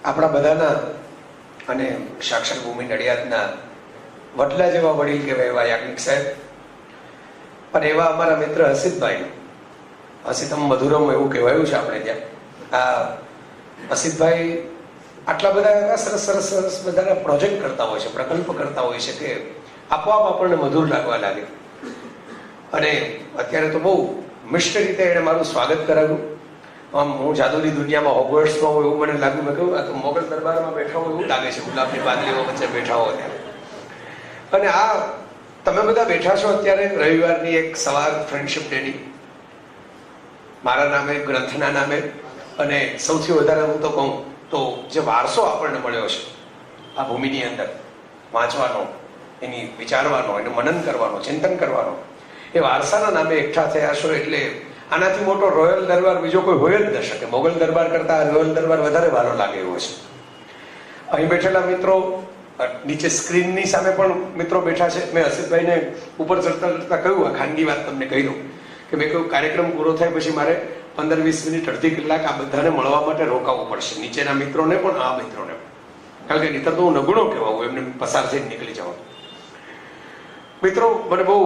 આપણા બધાના અને સાક્ષર ભૂમિ નડિયાદના વડલા જેવા વડીલ કહેવાય એવા યાજ્ઞિક સાહેબ, પણ એવા અમારા મિત્ર હસીતભાઈ, હસીતમ મધુરમ એવું કહેવાયું છે આપણે ત્યાં. આ હસીતભાઈ આટલા બધા એવા સરસ સરસ સરસ બધાના પ્રોજેક્ટ કરતા હોય છે, પ્રકલ્પ કરતા હોય છે કે આપોઆપ આપણને મધુર લાગવા લાગે. અને અત્યારે તો બહુ મિષ્ટ રીતે એણે મારું સ્વાગત કરાવ્યું. આમ હું જાદુની દુનિયામાં હોગવર્ટ્સમાં હોય એવું મને લાગ્યું. મેં કહ્યું આ તો મોગલ દરબારમાં બેઠા હોય એવું લાગે છે, ગુલાબની બાદલીઓ વચ્ચે બેઠા હો ત્યારે. અને આ તમે બધા બેઠા છો અત્યારે રવિવારની એક સવાર ફ્રેન્ડશિપ ડેની, મારા નામે, ગ્રંથના નામે. અને સૌથી વધારે હું તો કહું તો જે વારસો આપણને મળ્યો છે આ ભૂમિની અંદર વાંચવાનો, એની વિચારવાનો, એનું મનન કરવાનો, ચિંતન કરવાનો, એ વારસાના નામે એકઠા થયા છો એટલે આનાથી મોટો રોયલ દરબાર બીજો કોઈ હોય જ ન શકે. મોગલ દરબાર કરતા રોયલ દરબાર વધારે વાલો લાગે એવો છે. અહીં બેઠેલા મિત્રો, નીચે સ્ક્રીનની સામે પણ મિત્રો બેઠા છે. મેં હસીતભાઈને ઉપર ચડતા ચડતા કહ્યું, આ ખાનગી વાત તમને કહી દઉં કે મેં કહ્યું કાર્યક્રમ પૂરો થાય પછી મારે 15-20 મિનિટ, અડધી કલાક આ બધાને મળવા માટે રોકાવવું પડશે, નીચેના મિત્રોને પણ આ મિત્રોને પણ, કારણ કે નહીતર તો હું નગુણો કહેવાવું, એમને પસાર થઈને નીકળી જવાનું. મિત્રો, મને બહુ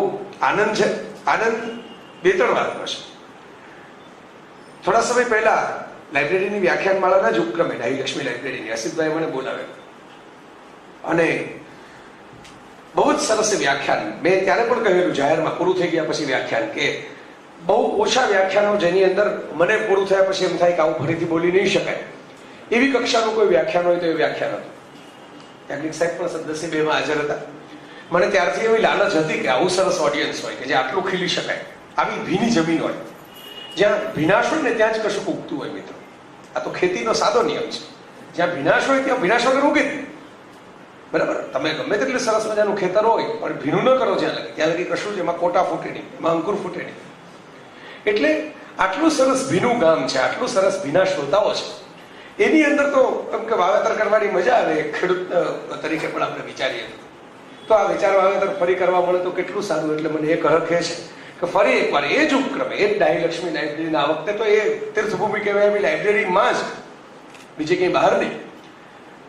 આનંદ છે. આનંદ 2-3 વાતનો છે. થોડા સમય પહેલા લાઇબ્રેરીની વ્યાખ્યાનમાળાના જ ઉપક્રમે ડાહી લક્ષ્મી લાઇબ્રેરીની હસીતભાઈ મને બોલાવે અને બહુ જ સરસ વ્યાખ્યાન. મેં ત્યારે પણ કહેલું જાહેરમાં પૂરું થઈ ગયા પછી વ્યાખ્યાન કે બહુ ઓછા વ્યાખ્યાનો જેની અંદર મને પૂરું થયા પછી એમ થાય કે આવું ફરીથી બોલી નહીં શકાય એવી કક્ષાનું કોઈ વ્યાખ્યાન હોય તો એ વ્યાખ્યાન હતું. યાજ્ઞિક સાહેબ પણ સદસ્ય 2માં હાજર હતા. મને ત્યારથી એવી લાલચ હતી કે આવું સરસ ઓડિયન્સ હોય કે જે આટલું ખીલી શકાય, આવી ભીની જમીન હોય, જ્યાં ભીનાશ હોય ને ત્યાં જ કશું ઉગતું હોય. મિત્રો, આ તો ખેતીનો સાદો નિયમ છે. જ્યાં ભીનાશ હોય ત્યાં ભીનાશ વગર ઉગે જ. બરાબર, તમે ગમે તેટલું સરસ મજાનું ખેતર હોય પણ ભીનું ન કરો જ્યાં લગી, ત્યાં લગી કશું જ એમાં કોટા ફૂટે નહીં, એમાં અંકુર ફૂટે નહીં. એટલે આટલું સરસ ભીનું ગામ છે, આટલું સરસ ભીના શ્રોતાઓ છે, એની અંદર તો એમ કે વાવેતર કરવાની મજા આવે. ખેડૂત તરીકે પણ આપણે વિચારીએ તો આ વિચાર વાવેતર ફરી કરવા મળે તો કેટલું સારું. એટલે મને એક હરખ એ છે કે ફરી એકવાર એ જ ઉપક્રમે, એ જ ડાહી લક્ષ્મી લાઇબ્રેરીના, આ વખતે તો એ તીર્થભૂમિ કહેવાય એવી લાઇબ્રેરીમાં જ, બીજે કંઈ બહાર નહીં,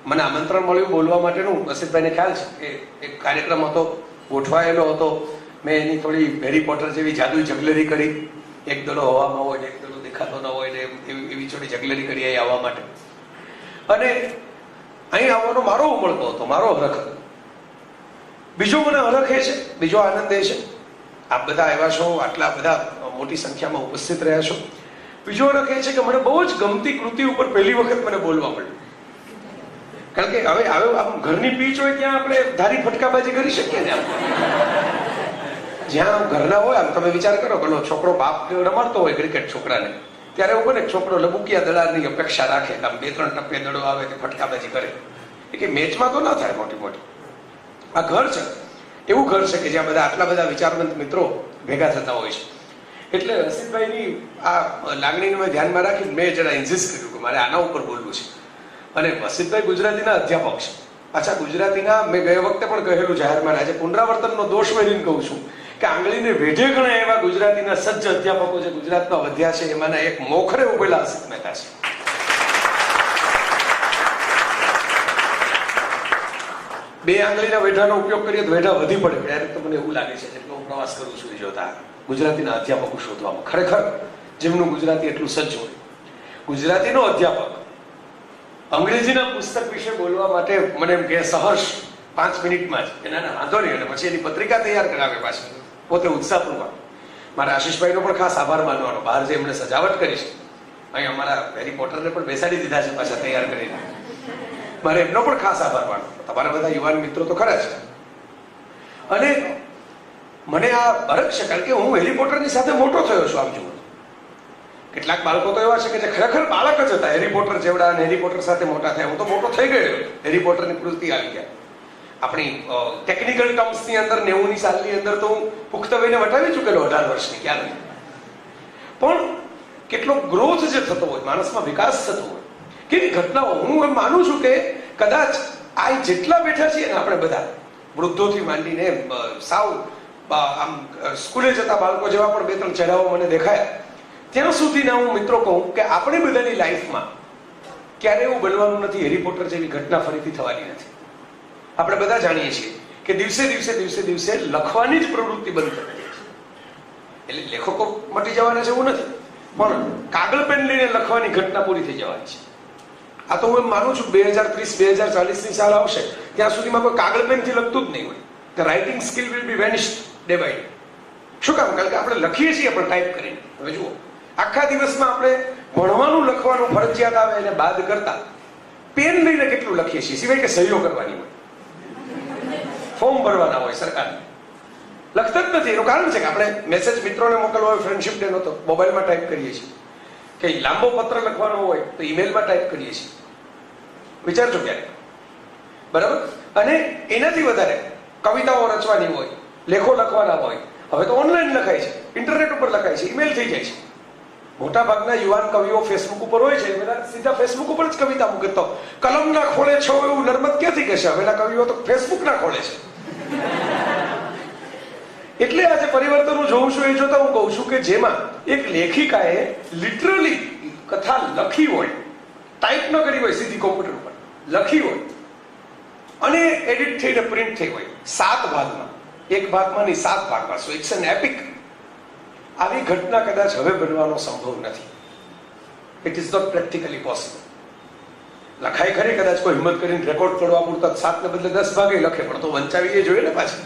મને આમંત્રણ મળ્યું બોલવા માટેનું. હસીતભાઈને ખ્યાલ છે કે એક કાર્યક્રમ હતો, ગોઠવાયેલો હતો. મેં એની થોડી હેરી પોટર જેવી જાદુઈ જગલરી કરી. એક દડો હવામાં હોય ને એક દડો દેખાતો ન હોય ને એવી થોડી જગલરી કરી અહીં આવવા માટે. અને અહીં આવવાનો મારો ઉમળતો હતો, મારો હરખ હતો. બીજો મને હરખ એ છે, બીજો આનંદ એ છે, આપ બધા આવ્યા છો, આટલા બધા મોટી સંખ્યામાં ઉપસ્થિત રહ્યા છો. બીજો હરખ એ છે કે મને બહુ જ ગમતી કૃતિ ઉપર પહેલી વખત મને બોલવા મળ્યું. કારણ કે હવે આમ ઘરની પીચ હોય ત્યાં આપણે ધારી ફટકાબાજી કરી શકીએ ને. જ્યાં ઘરના હોય, આમ તમે વિચાર કરો, પેલો છોકરો બાપ રમાડતો હોય ક્રિકેટ છોકરાને, ત્યારે એવું બને છોકરો લબુકિયા દડાની અપેક્ષા રાખે કે આમ 2-3 ટપ્પે દડો આવે તો ફટકાબાજી કરે. એ કે મેચમાં તો ના થાય મોટી મોટી. આ ઘર છે, એવું ઘર છે કે જ્યાં બધા આટલા બધા વિચારવંત મિત્રો ભેગા થતા હોય છે. એટલે હસીતભાઈની આ લાગણીને મેં ધ્યાનમાં રાખી મેં જરા ઇન્સિસ્ટ કર્યું કે મારે આના ઉપર બોલવું છે. અને હસીતભાઈ ગુજરાતીના અધ્યાપક છે. પાછા ગુજરાતીના, મેં ગયા વખતે પણ કહેલું જાહેરમાં, આજે પુનરાવર્તનનો દોષ મેળવીને કહું છું કે આંગળીને વેઢે ગણા એવા ગુજરાતીના સજ્જ અધ્યાપકો જે ગુજરાતમાં વધ્યા છે એમાંના એક મોખરે ઉભેલા હસીત મહેતા છે. બે આંગળીના વેઢાનો ઉપયોગ કરીએ તો વેઢા વધી પડે. ત્યારે તો મને એવું લાગે છે કે હું પ્રવાસ કરું છું જોતા ગુજરાતીના અધ્યાપકો શોધવામાં, ખરેખર જેમનું ગુજરાતી એટલું સજ્જ હોય. ગુજરાતીનો અધ્યાપક અંગ્રેજીના પુસ્તક વિશે બોલવા માટે મને એમ કે સહર્ષ 5 મિનિટમાં જ એના વાંધો નહીં, અને પછી એની પત્રિકા તૈયાર કરાવે પાછી પોતે ઉત્સાહપૂર્વક. મારા આશીષભાઈનો પણ ખાસ આભાર માનવાનો, બહાર જે એમણે સજાવટ કરી છે. અહીં અમારા હેરી પોટરને પણ બેસાડી દીધા છે પાછા તૈયાર કરીને. મારે એમનો પણ ખાસ આભાર માનવાનો. તમારા બધા યુવાન મિત્રો તો ખરા છે. અને મને આ હરખ છે કારણ કે હું હેરી પોટરની સાથે મોટો થયો છું. આમ જુઓ, કેટલાક બાળકો તો એવા છે કે જે ખરેખર બાળક જ હતા, હેરી પોટર જેવડા, અને હેરી પોટર સાથે મોટા થયા. હું તો મોટો થઈ ગયો, હેરી પોટરની કૃતિ આવી ગયા. આપણી ટેકનિકલ ટર્મ્સની અંદર 90ની સાલની અંદર તો હું પુખ્ત વયને વટાવી ચૂકેલો, 18 વર્ષની, ખ્યાલ નહીં. પણ કેટલો ગ્રોથ જે થતો હોય, માણસમાં વિકાસ થતો હોય, કેવી ઘટનાઓ. હું એમ માનું છું કે કદાચ આ જેટલા બેઠા છીએ ને આપણે બધા, વૃદ્ધોથી માંડીને સાવ આમ સ્કૂલે જતા બાળકો જેવા પણ 2-3 ચહેરાઓ મને દેખાયા, ત્યાં સુધીના હું મિત્રો કહું કે આપણે બધાની લાઈફમાં ક્યારે એવું બનવાનું નથી, હેરી પોટર જેવી ઘટના ફરીથી થવાની નથી. આપણે બધા જાણીએ છીએ કે દિવસે દિવસે લખવાની જ પ્રવૃત્તિ બંધ કરી દે છે. એટલે લેખકો મટી જવાના છે એવું નથી, પણ કાગળ પેન લઈને લખવાની ઘટના પૂરી થઈ જવાની છે. આ તો હું એમ માનું છું 2030-2040 ની સાલ આવશે ત્યાં સુધીમાં કોઈ કાગળ પેનથી લખતું જ નહીં હોય. The writing skill will be vanished day by day. શું કામ? કારણ કે આપણે લખીએ છીએ પણ ટાઈપ કરીને. હવે જુઓ, આખા દિવસમાં આપણે ભણવાનું લખવાનું ફરજિયાત આવે એને બાદ કરતા પેન લઈને કેટલું લખીએ છીએ, સિવાય કે સહીઓ કરવાની હોય, ફોર્મ ભરવાના હોય સરકારને, લખતા જ નથી. એનું કારણ છે કે આપણે મેસેજ મિત્રોને મોકલવો હોય, ફ્રેન્ડશિપ ડે નો તો મોબાઈલમાં ટાઈપ કરીએ છીએ, કે લાંબો પત્ર લખવાનો હોય તો ઈમેલમાં ટાઈપ કરીએ છીએ. વિચારજો ક્યારેક, બરાબર? અને એનાથી વધારે કવિતાઓ રચવાની હોય, લેખો લખવાના હોય, હવે તો ઓનલાઈન લખાય છે, ઇન્ટરનેટ ઉપર લખાય છે, ઈમેલ થઈ જાય છે. મોટા ભાગના યુવાન કવિઓ ફેસબુક ઉપર હોય છે, બધા સીધા ફેસબુક ઉપર જ કવિતા મૂકે. તો કલમના ખોળે છો એવું નર્મદ ક્યાંથી કહેશે? હવેના કવિઓ તો ફેસબુકના ખોળે છે. એટલે આજે પરિવર્તન હું જોઉં છું, એ જોતા હું કહું છું કે જેમાં એક લેખિકાએ લિટરલી કથા લખી હોય, ટાઈપ ન કરી હોય, સીધી કોમ્પ્યુટર ઉપર લખી હોય અને એડિટ થઈને પ્રિન્ટ થઈ હોય 7 ભાગમાં, એક ભાગમાં નહીં 7 ભાગમાં. So it's an epic. આવી ઘટના કદાચ હવે બનવાનો સંભવ નથી. It is not practically possible. લખાય ખરી, કદાચ કોઈ હિંમત કરીને રેકોર્ડ કરવા પૂરતા 7 ને બદલે 10 ભાગે લખે, પણ તો વંચાવી જોઈએ ને પાછી.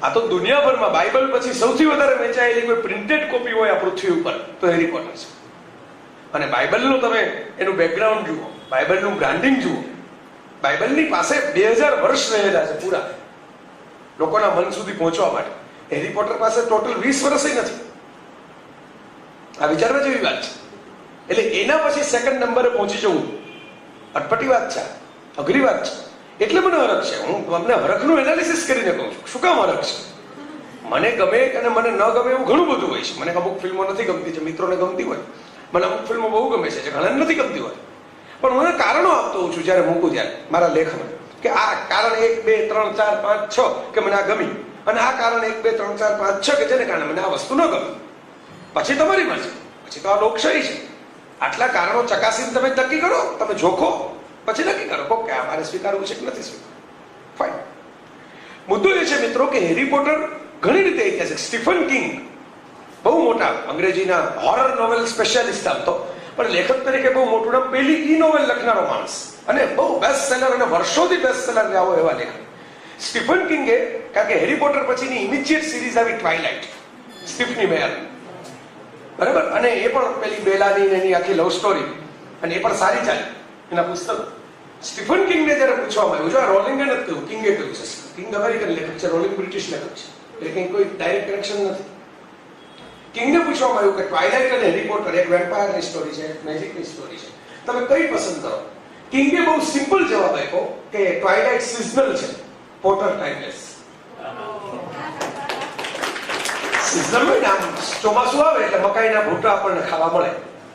આ તો દુનિયાભરમાં બાઇબલ પછી સૌથી વધારે વેચાયેલી કોઈ પ્રિન્ટેડ કોપી હોય આ પૃથ્વી ઉપર તો હેરી પોટર છે. અને બાઇબલનું તમે એનું બેકગ્રાઉન્ડ જુઓ, બાઇબલનું બ્રાન્ડિંગ જુઓ. બાઇબલની પાસે 2000 વર્ષ રહેલા છે પૂરા લોકોના મન સુધી પહોંચવા માટે. હેરી પોટર પાસે ટોટલ 20 વર્ષ નથી. આ વિચારવા જેવી વાત છે. એટલે એના પછી સેકન્ડ નંબરે પહોંચી જવું અટપટી વાત છે, અઘરી વાત છે. એટલે મને હરખ છે. હું તમને હરખનું એનાલિસિસ કરીને કહું છું. શું કામ હરખ છે? મને ગમે અને મને ન ગમે એવું ઘણું બધું હોય છે. મને અમુક ફિલ્મો નથી ગમતી, જે મિત્રોને ગમતી હોય. મને અમુક ફિલ્મો બહુ ગમે છે, જે ઘણા નથી ગમતી હોય. પણ હું કારણો આપતો હોઉં છું જ્યારે મૂકું ત્યારે મારા લેખમાં, કે આ કારણ 1, 2, 3, 4, 5, 6 કે મને આ ગમી, અને આ કારણ 1, 2, 3, 4, 5, 6 કે જેને કારણે મને આ વસ્તુ ન ગમી. પછી તમારી મરજી, પછી તો આ લોકશાહી છે. આટલા કારણો ચકાસીને તમે નક્કી કરો, તમે જોખો, પછી નક્કી કરો કે આ મારે સ્વીકારવું છે કે નથી સ્વીકારવું. ફાઇન. મુદ્દો એ છે મિત્રો કે હેરી પોટર ઘણી રીતે ઐતિહાસિક. સ્ટીફન કિંગ બહુ મોટા અંગ્રેજીના હોરર નોવેલ સ્પેશિયાલિસ્ટ આપતો, પણ લેખક તરીકે બહુ મોટું નામ, પહેલી નોવેલ લખનારો માણસ, અને બહુ બેસ્ટ સેલર અને વર્ષોથી બેસ્ટ સેલર રહ્યા એવા લેખક સ્ટીફન કિંગે. કારણ કે હેરી પોટર પછીની ઇમિડિયેટ સિરીઝ આવી ટ્વાઇલાઇટ, સ્ટીફની મેયર, બરાબર? અને એ પણ પેલી બેલાની એની આખી લવ સ્ટોરી, અને એ પણ સારી ચાલી એના પુસ્તકો. સ્ટીફન કિંગને જયારે પૂછવામાં આવ્યું, જો આ રોલિંગે નથી કહ્યું, કિંગે કહ્યું છે. કિંગ અમેરિકન લેખક છે, રોલિંગ બ્રિટિશ લેખક છે, એટલે કંઈ કોઈ ડાયરેક્ટ કનેક્શન નથી. કિંગને પૂછવામાં આવ્યું કે ટ્વાઇલાઇટ અને હેરી પોટર એક વેમ્પાયરની સ્ટોરી છે, એક મેજિકની સ્ટોરી છે, તમે કઈ પસંદ કરો? કિંગે બહુ સિમ્પલ જવાબ આપ્યો કે ટ્વાઇલાઇટ સિઝનલ છે, પોટર ટાઈમલેસ. સિઝનલ હોય ને, આમ ચોમાસું આવે એટલે મકાઈના ભૂટ્ટા આપણને ખાવા મળે,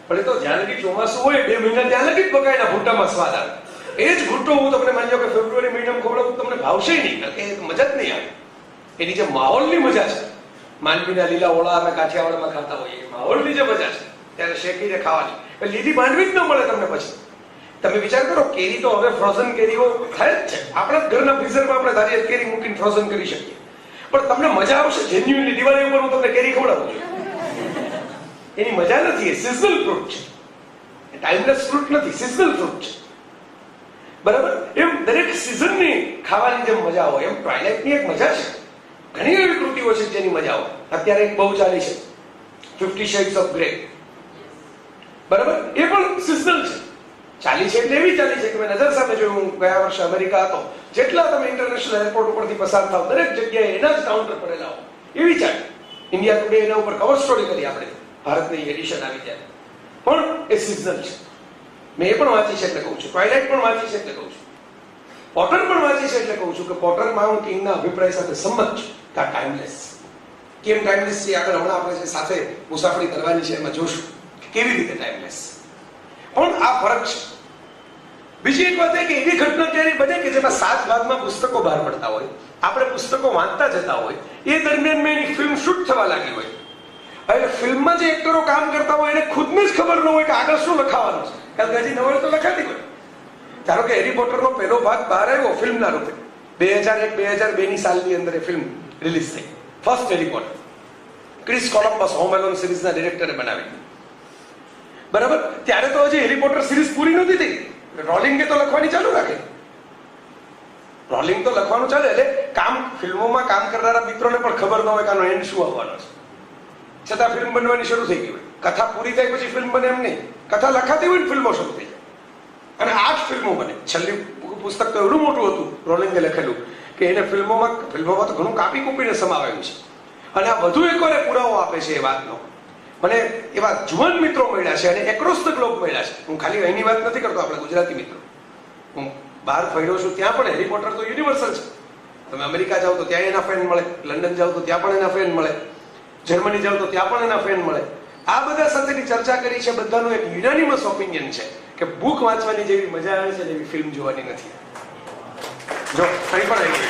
પણ એ તો જ્યાં લગી ચોમાસું હોય 2 મહિના ત્યાં લગી જ મકાઈના ભૂટ્ટામાં સ્વાદ આવે. એ જ ભૂટ્ટો હું તમને માની લો કે ફેબ્રુઆરી મહિનામાં ખવડાવું, તમને ભાવશે નહીં, કારણ કે મજા જ નહીં આવે. એની જે માહોલની મજા છે, માંડવીના લીલા ઓળા અમે કાઠિયાવાડમાં ખાતા હોઈએ, માહોલની જે મજા છે ત્યારે શેકીને ખાવાની, લીલી માંડવી જ ન મળે તમને. પછી તમે વિચાર કરો, કેરી તો હવે ફ્રોઝન કેરીઓ થાય જ છે. આપણા ઘરના ફ્રીઝરમાં આપણે ધારીએ કેરી મૂકીને ફ્રોઝન કરી શકીએ, પણ તમને મજા આવશે જેન્યુઅલી દિવાળી ઉપર હું તમને કેરી ખવડાવું છું. એની મજા નથી. એ સિઝનલ ફ્રૂટ છે, ટાઈમલેસ ફ્રૂટ નથી, સિઝનલ ફ્રૂટ છે, બરાબર? એમ દરેક સિઝનની ખાવાની જેમ મજા હોય, એમ ટ્વાઇલાઇટની એક મજા છે. ઘણી એવી કૃતિઓ છે જેની મજા હોય. અત્યારે એક બહુ ચાલી છે 50 Shades of Grey, બરાબર? એ પણ સિઝનલ છે. ચાલી છે એટલે એવી ચાલી છે કે મેં નજર સામે જોયું. હું ગયા વર્ષે અમેરિકા હતો, જેટલા તમે ઇન્ટરનેશનલ એરપોર્ટ ઉપરથી પસાર થાવ દરેક જગ્યાએ એના જ કાઉન્ટર પડેલા હોય, એવી ચાલી. ઇન્ડિયા ટુડે એના ઉપર કવર સ્ટોરી કરી આપણે, ભારતની એડિશન આવી ત્યારે. પણ એ સિઝનલ છે. મેં એ પણ વાંચી છે એટલે કહું છું, ટ્વાઇલાઇટ પણ વાંચી છે એટલે કહું છું, પોટર પણ વાંચી છે એટલે કહું છું કે પોટરમાં હું કિંગના અભિપ્રાય સાથે સંમત છું કે આ ટાઈમલેસ. કેમ ટાઈમલેસ છે આગળ હમણાં આપણે જે સાથે મુસાફરી કરવાની છે એમાં જોશું કે કેવી રીતે ટાઈમલેસ. પણ આ ફરક છે. બીજી એક વાત એ કે એવી ઘટના ક્યારે બને કે જેમાં 7 ભાગમાં પુસ્તકો બહાર પડતા હોય, આપણે પુસ્તકો વાંચતા જતા હોય, એ દરમિયાન મેં એની ફિલ્મ શૂટ થવા લાગી હોય. હવે ફિલ્મમાં જે એક્ટરો કામ કરતા હોય એને ખુદને જ ખબર ન હોય કે આગળ શું લખાવાનું છે. કારણ કે હજી નવલ તો લખાતી હોય. ધારો કે હેરી પોટરનો પહેલો ભાગ બહાર આવ્યો ફિલ્મના રૂપે 2001-2002 ની સાલની અંદર એ ફિલ્મ રિલીઝ થઈ, first Harry Potter. Chris Columbus Home Alone સિરીઝના ડિરેક્ટરે બનાવી. બરાબર, ત્યારે તો હજી હેરી પોટર સિરીઝ પૂરી નહોતી થઈ. રોલિંગે તો લખવાની ચાલુ રાખી. રોલિંગ તો લખવાનું ચાલે એટલે ફિલ્મોમાં કામ કરનારા મિત્રોને પણ ખબર ન હોય કે આનો એન્ડ શું આવવાનો છે, છતાં ફિલ્મ બનવાની શરૂ થઈ ગઈ હોય. કથા પૂરી થાય પછી ફિલ્મ બને એમ નહીં, કથા લખાતી હોય ને ફિલ્મો શરૂ થઈ જાય. અને 8 ફિલ્મો બને. છેલ્લી પુસ્તક તો એવડું મોટું હતું રોલિંગે લખેલું કે એને ફિલ્મોમાં તો ઘણું કાપી કૂપીને સમાવેલું છે. અને આ વધુ એક વાર પુરાવો આપે છે એ વાતનો. મને એવા જુવાન મિત્રો મળ્યા છે અને એક્રોસ ધ ગ્લોબ મળ્યા છે. હું ખાલી અહીંની વાત નથી કરતો, આપણે ગુજરાતી મિત્રો. હું બહાર ફર્યો છું, ત્યાં પણ હેરી પોટર તો યુનિવર્સલ છે. તમે અમેરિકા જાઓ તો ત્યાં એના ફેન મળે, લંડન જાઓ તો ત્યાં પણ એના ફેન મળે, જર્મની જાઓ તો ત્યાં પણ એના ફેન મળે. આ બધા સાથેની ચર્ચા કરી છે. બધાનું એક યુનાનિમસ ઓપિનિયન છે કે બુક વાંચવાની જેવી મજા આવે છે એવી ફિલ્મ જોવાની નથી. જો અહીં પણ આવી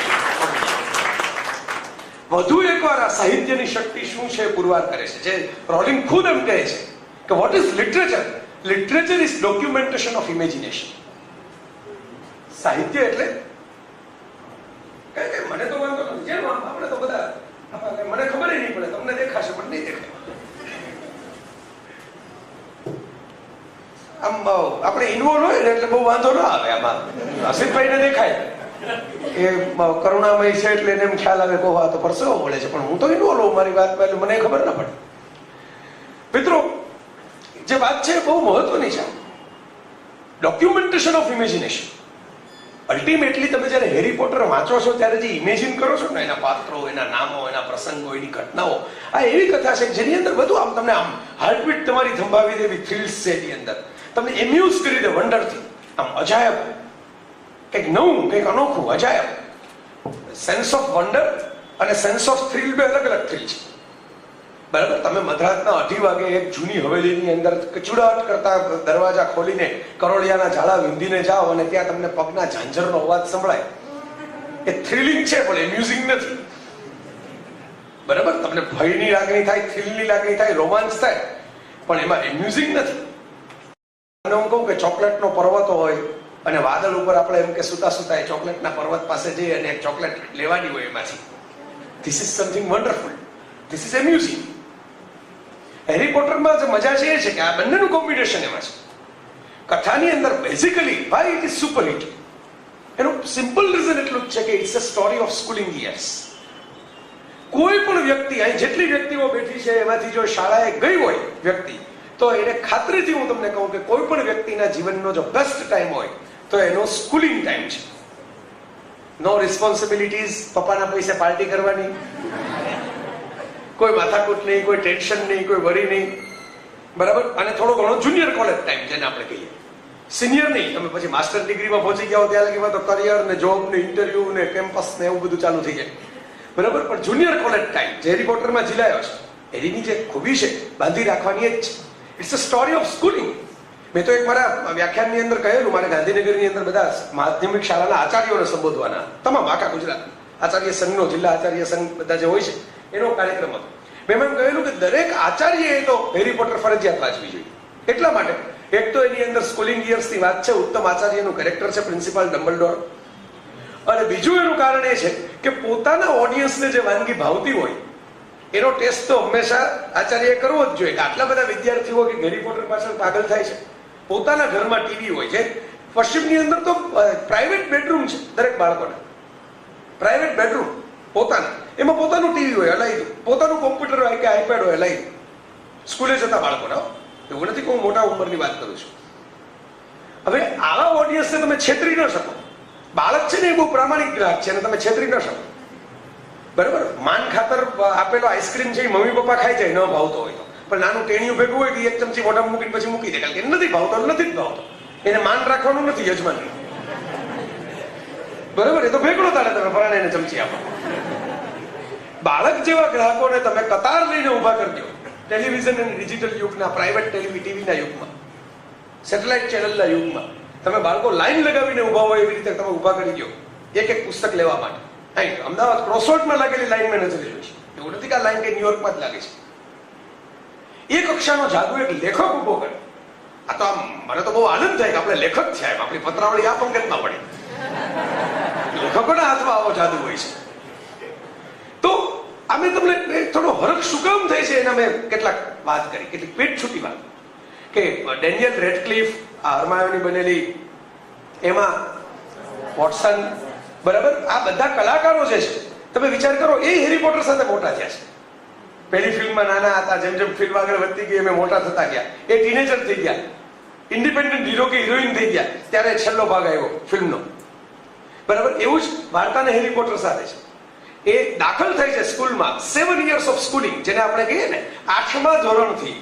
વધુ એકવાર આ સાહિત્યની શક્તિ શું છે પુરવાર કરે છે. જે રોલિંગ ખુદ એમ કહે છે કે what is literature? Literature is documentation of imagination. સાહિત્ય એટલે મને તો વાંધો નથી, જેમ આપણે તો બધા મને ખબર નહીં પડે, તમને દેખાશે પણ નહીં દેખાય. આમ આપણે ઇન્વોલ્વ હોય ને એટલે બહુ વાંધો ના આવે. આમાં હસીફભાઈને દેખાય એ કરુણામય છે એટલે એને એમ ખ્યાલ આવે કહો તો પરસેવો મળે છે, પણ હું તો ઇન્વોલ્વ હોઉં મારી વાત એટલે મને ખબર ના પડે. મિત્રો, જે વાત છે બહુ મહત્વની છે. Documentation of imagination. અલ્ટિમેટલી તમે જયારે હેરી પોટર વાંચો છો ત્યારે જે ઇમેજિન કરો છો ને, એના પાત્રો, એના નામો, એના પ્રસંગો, એની ઘટનાઓ, આ એવી કથા છે જેની અંદર બધું આમ તમને આમ હાર્ટબીટ તમારી થંભાવી દે એવી થ્રિલ્સ છે એની અંદર. તમને એમ્યુઝ કરી દે વન્ડરથી. આમ અજાયબ, કંઈક નવું, કંઈક અનોખું, અજાયબ. સેન્સ ઓફ વન્ડર અને સેન્સ ઓફ થ્રિલ બે અલગ અલગ થ્રિલ છે. બરાબર, તમે મધરાતના 2:30 વાગે એક જૂની હવેલીની અંદર કચુડાટ કરતા દરવાજા ખોલીને કરોળિયાના ઝાડા વિંધીને જાઓ અને ત્યાં તમને પગના ઝાંઝરનો અવાજ સંભળાય. એ થ્રિલિંગ છે પણ એમ્યુઝિંગ નથી. બરાબર, તમને ભયની લાગણી થાય, થ્રિલની લાગણી થાય, રોમાંચ થાય, પણ એમાં એમ્યુઝિંગ નથી. અને હું કહું કે ચોકલેટનો પર્વત હોય અને વાદળ ઉપર આપણે એમ કે સુતા સુતા એ ચોકલેટના પર્વત પાસે જઈએ અને એક ચોકલેટ લેવાની હોય એમાંથી. This is something wonderful, this is amusing. Harry પોટરમાં જે મજા છે એ છે કે આ બંનેનું કોમ્બિનેશન એમાં છે. કથાની અંદર basically why it is super hit, એનું સિમ્પલ રીઝન એટલું જ છે કે it's a story of schooling years. કોઈ પણ વ્યક્તિ, અહીં જેટલી વ્યક્તિઓ બેઠી છે એમાંથી જો શાળાએ ગઈ હોય વ્યક્તિ, તો એને ખાતરીથી હું તમને કહું કે કોઈ પણ વ્યક્તિના જીવનનો જો બેસ્ટ ટાઈમ હોય તો એનો સ્કૂલિંગ ટાઈમ છે. નો રિસ્પોન્સિબિલિટીઝ, પપ્પાના પૈસે પાર્ટી કરવાની, કોઈ માથાકૂટ નહીં, કોઈ ટેન્શન નહીં, કોઈ વરી નહીં. બરાબર, અને થોડો ઘણો જુનિયર કોલેજ ટાઈમ જેને આપણે કહીએ, સિનિયર નહીં. તમે પછી માસ્ટર ડિગ્રીમાં પહોંચી ગયા હો ત્યાં લગીમાં તો કરિયર ને જોબ ને ઇન્ટરવ્યુ ને કેમ્પસ ને એવું બધું ચાલુ થઈ જાય. બરાબર, પણ જુનિયર કોલેજ ટાઈમ જે હેરી પોટરમાં જીલાયો છે, એની જે ખૂબી છે બાંધી રાખવાની જ છે. It's a story of schooling. મેં તો એક મારા વ્યાખ્યાનની અંદર કહેલું, મારે ગાંધીનગરની અંદર બધા માધ્યમિક શાળાના આચાર્યોને સંબોધવાના, તમામ આખા ગુજરાત આચાર્ય સંઘનો, જિલ્લા આચાર્ય સંઘ બધા જે હોય છે એનો કાર્યક્રમ હતો. મેં એમ કહેલું કે દરેક આચાર્યએ તો હેરી પોટર ફરજિયાત વાંચવી જોઈએ. એટલા માટે એક તો એની અંદર સ્કૂલિંગ યર્સની વાત છે, ઉત્તમ આચાર્યનું કેરેક્ટર છે પ્રિન્સિપાલ ડમ્બલડોર. અને બીજું એનું કારણ એ છે કે પોતાના ઓડિયન્સને જે વાનગી ભાવતી હોય એનો ટેસ્ટ તો હંમેશા આચાર્યએ કરવો જ જોઈએ. આટલા બધા વિદ્યાર્થીઓ કે હેરી પોટર પાછળ પાગલ થાય છે. પોતાના ઘરમાં ટીવી હોય છે. પશ્ચિમની અંદર તો પ્રાઇવેટ બેડરૂમ છે દરેક બાળકોને, પ્રાઇવેટ બેડરૂમ પોતાના, એમાં પોતાનું ટીવી હોય હલાવી, પોતાનું કોમ્પ્યુટર હોય કે આઈપેડ હોય હલાવી. સ્કૂલે જતા બાળકોને, એવું નથી કે હું મોટા ઉંમરની વાત કરું છું. હવે આવા ઓડિયન્સને તમે છેતરી ન શકો. બાળક છે ને એ બહુ પ્રામાણિક ગ્રાહક છે અને તમે છેતરી ન શકો. બરાબર, માન ખાતર આપેલો આઈસ્ક્રીમ છે એ મમ્મી પપ્પા ખાઈ જાય ન ભાવતો હોય તો, પણ નાનું ટેણીયું ભેગું હોય કે એક ચમચી મોઢામાં મૂકીને પછી મૂકી દે, કારણ કે નથી ભાવતો, નથી જ ભાવતો. એને માન રાખવાનું નથી યજમાન. બરાબર, એ તો ભેગડો તારે તમે ફરાને એને ચમચી આપો. બાળક જેવા ગ્રાહકોને તમે કતાર લઈને ઉભા કરી દો ટેલિવિઝન અને ડિજિટલ યુગના, પ્રાઇવેટ ટીવીના યુગમાં, સેટેલાઇટ ચેનલના યુગમાં. તમે બાળકો લાઈન લગાવીને ઉભા હોય એવી રીતે તમે ઉભા કરી દો એક એક પુસ્તક લેવા માટે. અમદાવાદ ક્રોસરોડમાં લાગેલી લાઈન મેં નજરે જોઈ છે. એવું નથી કે આ લાઈન કે ન્યુયોર્કમાં જ લાગે છે. એ કક્ષાનો જાદુ એક લેખક ઉભો કરે આ તો આમ મને તો બહુ આનંદ થાય કે આપણે લેખક થયા, એમ આપણી પત્રાવળી આ પંકજમાં પડે. લેખકોના હાથમાં આવો જાદુ હોય છે. તો અમે તમને થોડો હરખ શું કામ થાય છે એના મેં કેટલાક વાત કરી, કેટલીક પેટ છૂટી વાત, કે ડેનિયલ રેડક્લિફ આ હર્માયોની બનેલી, એમાં વોટસન, બરાબર, આ બધા કલાકારો જે છે, તમે વિચાર કરો, એ હેરી પોટર સાથે મોટા થયા છે. પહેલી ફિલ્મમાં નાના હતા, જેમ જેમ ફિલ્મ આગળ વધતી ગઈ એમ મોટા થતા ગયા, એ ટીનેજર થઈ ગયા, ઇન્ડિપેન્ડન્ટ હીરો કે હિરોઈન થઈ ગયા, ત્યારે છેલ્લો ભાગ આવ્યો ફિલ્મનો, બરાબર. એવું જ વાર્તાને હેરી પોટર સાથે છે. એ દાખલ થાય છે સ્કૂલમાં, 7 years ઓફ સ્કૂલિંગ, જેને આપણે કહીએ ને 8મા ધોરણથી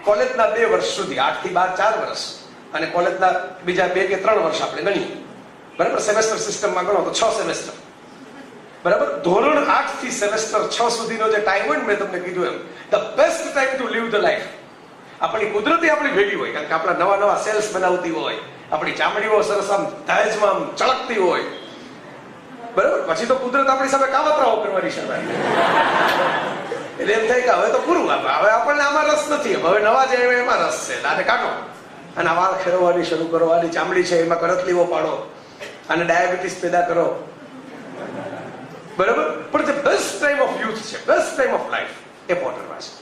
કોલેજના 2 વર્ષ સુધી, 8 થી 12 4 વર્ષ, અને કોલેજના બીજા 2 કે 3 વર્ષ આપણે ગણીએ, બરાબર. સેમેસ્ટર સિસ્ટમમાં ગણો તો 6 સેમેસ્ટર, બરાબર. ધોરણ 8 થી સેમેસ્ટર 6 સુધીનો જે ટાઈમ હોય, મેં તમને કીધું એમ, the best time to leave the life. આપણી કુદરતી આપણી ભેગી હોય, કારણ કે આપણા નવા નવા સેલ્સ બનાવતી હોય, આપણી ચામડીઓ સરસ આમ દહેજમાં આમ ચળકતી હોય, બરાબર. પછી તો કુદરત આપણી સામે કાવતરાઓ કરવાની શરૂઆત, એટલે એમ થાય કે હવે તો પૂરું, હવે આપણને આમાં રસ નથી, હવે નવા જે એમાં રસ છે, આને કાઢો, અને આ વાળ ખેરવાની શરૂ કરો, આની ચામડી છે એમાં કરતલીઓ પાડો, અને ડાયાબિટીસ પેદા કરો, બરાબર. પણ જે બેસ્ટ ટાઈમ ઓફ યુથ છે, બેસ્ટ ટાઈમ ઓફ લાઈફ, એ પોટરમાં છે.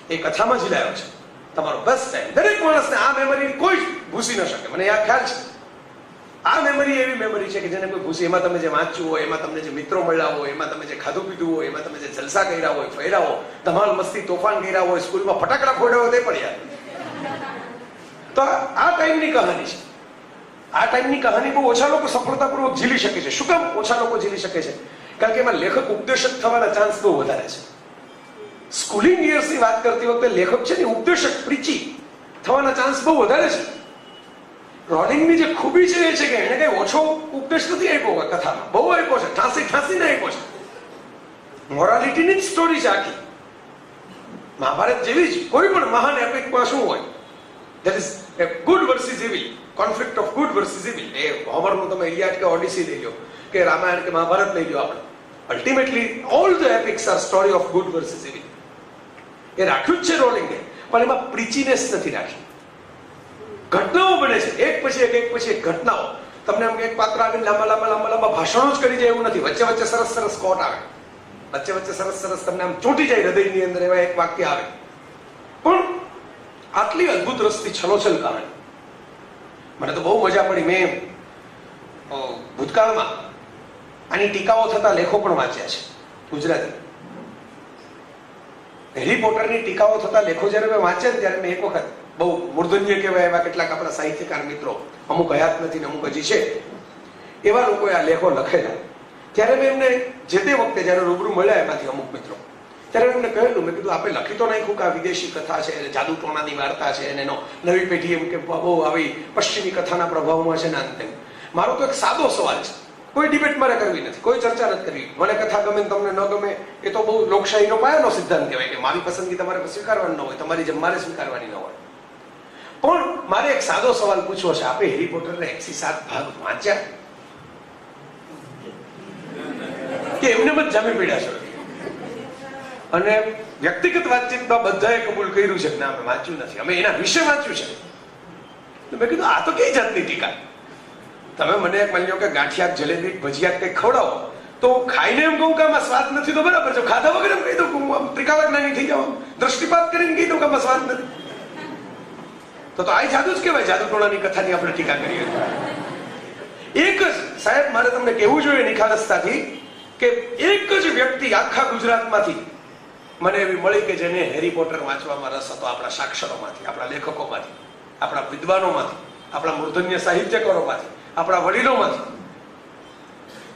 એ કથામાં જીલાયો છે તમારો બેસ્ટ ટાઈમ. દરેક માણસને આ મેમરી કોઈ જ ભૂસી ન શકે, મને આ ખ્યાલ છે. આ મેમરી એવી મેમરી છે કે જેને કોઈ ભૂસી, એમાં તમે જે વાંચ્યું હોય, એમાં તમને જે મિત્રો મળ્યા હોય, એમાં તમે જે ખાધું પીધું હોય, એમાં તમે જે જલસા કર્યા હોય, ફર્યા હોય, ધમાલ મસ્તી તોફાન કર્યા હોય, સ્કૂલમાં ફટાકડા ફોડ્યા હોય, તે પણ યાદ. તો આ ટાઈમની કહાની છે. આ ટાઈમની કહાની બહુ ઓછા લોકો સફળતાપૂર્વક ઝીલી શકે છે. શું કામ ઓછા લોકો ઝીલી શકે છે? કારણ કે એમાં લેખક ઉપદેશક થવાના ચાન્સ બહુ વધારે છે. સ્કૂલિંગ યર્સની વાત કરતી વખતે લેખક છે ને ઉપદેશક, પ્રીચી થવાના ચાન્સ બહુ વધારે છે. રોલિંગની જે ખૂબી છે એ છે કે એને કઈ ઓછો ઉપદેશ નથી આપ્યો હોય કથામાં, બહુ આપ્યો છે, ઠાંસીને આપ્યો છે. મોરાલિટીની જ સ્ટોરી છે આખી. મહાભારત જેવી જ કોઈ પણ મહાન એપિકમાં શું હોય? There is a good versus evil, conflict of good versus evil. એ હોમરનું તમે ઇલિયાડ કે ઓડિસી લઈ લો, કે રામાયણ કે મહાભારત લઈ લો, આપણે ultimately all the epics are story of good versus evil. એ રાખ્યું જ છે રોલિંગે, પણ એમાં પ્રીચીનેસ નથી રાખી. ઘટનાઓ બને છે, એક પછી એક ઘટનાઓ. તમને એમ એક પાત્ર આવીને લાંબા ભાષણો જ કરી જાય એવું નથી. વચ્ચે વચ્ચે સરસ કોટ આવે, વચ્ચે સરસ તમને આમ ચોંટી જાય હૃદયની અંદર, એવા એક વાક્ય આવે. પણ આટલી અદભુત રસથી છલોછલ કહાણી, મને તો બહુ મજા પડી. મેં ભૂતકાળમાં આની ટીકાઓ થતા લેખો પણ વાંચ્યા છે ગુજરાતી. હેરી પોટરની ટીકાઓ થતા લેખો જયારે મેં વાંચ્યા ને, ત્યારે મેં એક વખત બહુ મૂર્ધન્ય કહેવાય એવા કેટલાક આપણા સાહિત્યકાર મિત્રો, અમુક હયાત નથી ને અમુક હજી છે, એવા લોકોએ આ લેખો લખેલા. ત્યારે મેં એમને જે તે વખતે જયારે રૂબરૂ મળ્યા એમાંથી અમુક મિત્રો, ત્યારે એમને કહેલું, મેં કીધું આપણે લખી તો નાખ્યું કે આ વિદેશી કથા છે, જાદુ ટોણાની વાર્તા છે, અને એનો નવી પેઢી એમ કે બહુ આવી પશ્ચિમી કથાના પ્રભાવમાં છે ને અંતે. મારો તો એક સાદો સવાલ છે, કોઈ ડિબેટ મારે કરવી નથી, કોઈ ચર્ચા નથી કરવી. મને કથા ગમે તમને ન ગમે, એ તો બહુ લોકશાહીનો પાયાનો સિદ્ધાંત કહેવાય કે મારી પસંદગી તમારે સ્વીકારવાની ન હોય, તમારી જેમ મારે સ્વીકારવાની ન હોય. પણ મારે એક સાદો સવાલ પૂછવો છે, આપણે હેરી પોટરના 1 થી 7 ભાગ વાંચ્યા કે એમને જ જામી પડ્યા છો? અને વ્યક્તિગત વાતચીતમાં બધાએ કબૂલ કર્યું છે કે ના અમે વાંચ્યું નથી, અમે એના વિશે વાંચ્યું છે. મેં કીધું આ તો કઈ જાતની ટીકા? તમે મને એક માની લો કે ગાંઠિયા, જલેબી, ભજીયા કંઈક ખવડાવો તો ખાઈને એમ કહું કે આમાં સ્વાદ નથી તો બરાબર છે, ખાધા વગર એમ કહી દઉં ત્રિકાળક નાની થઈ જાવ, દ્રષ્ટિપાત કરીને કહી દઉં કે આમાં સ્વાદ નથી, તો આ જાદુ જ કહેવાય. જાદુ ટોણાની કથાની આપણે ટીકા કરીએ. એક જ સાહેબ મારે તમને કહેવું જોઈએ નિખાલસતાથી કે એક જ વ્યક્તિ આખા ગુજરાતમાંથી મને એવી મળી કે જેને હેરી પોટર વાંચવામાં રસ હતો. આપણા સાક્ષરોમાંથી, આપણા લેખકોમાંથી, આપણા વિદ્વાનોમાંથી, આપણા મૂર્ધન્ય સાહિત્યકારોમાંથી, આપણા વડીલોમાંથી.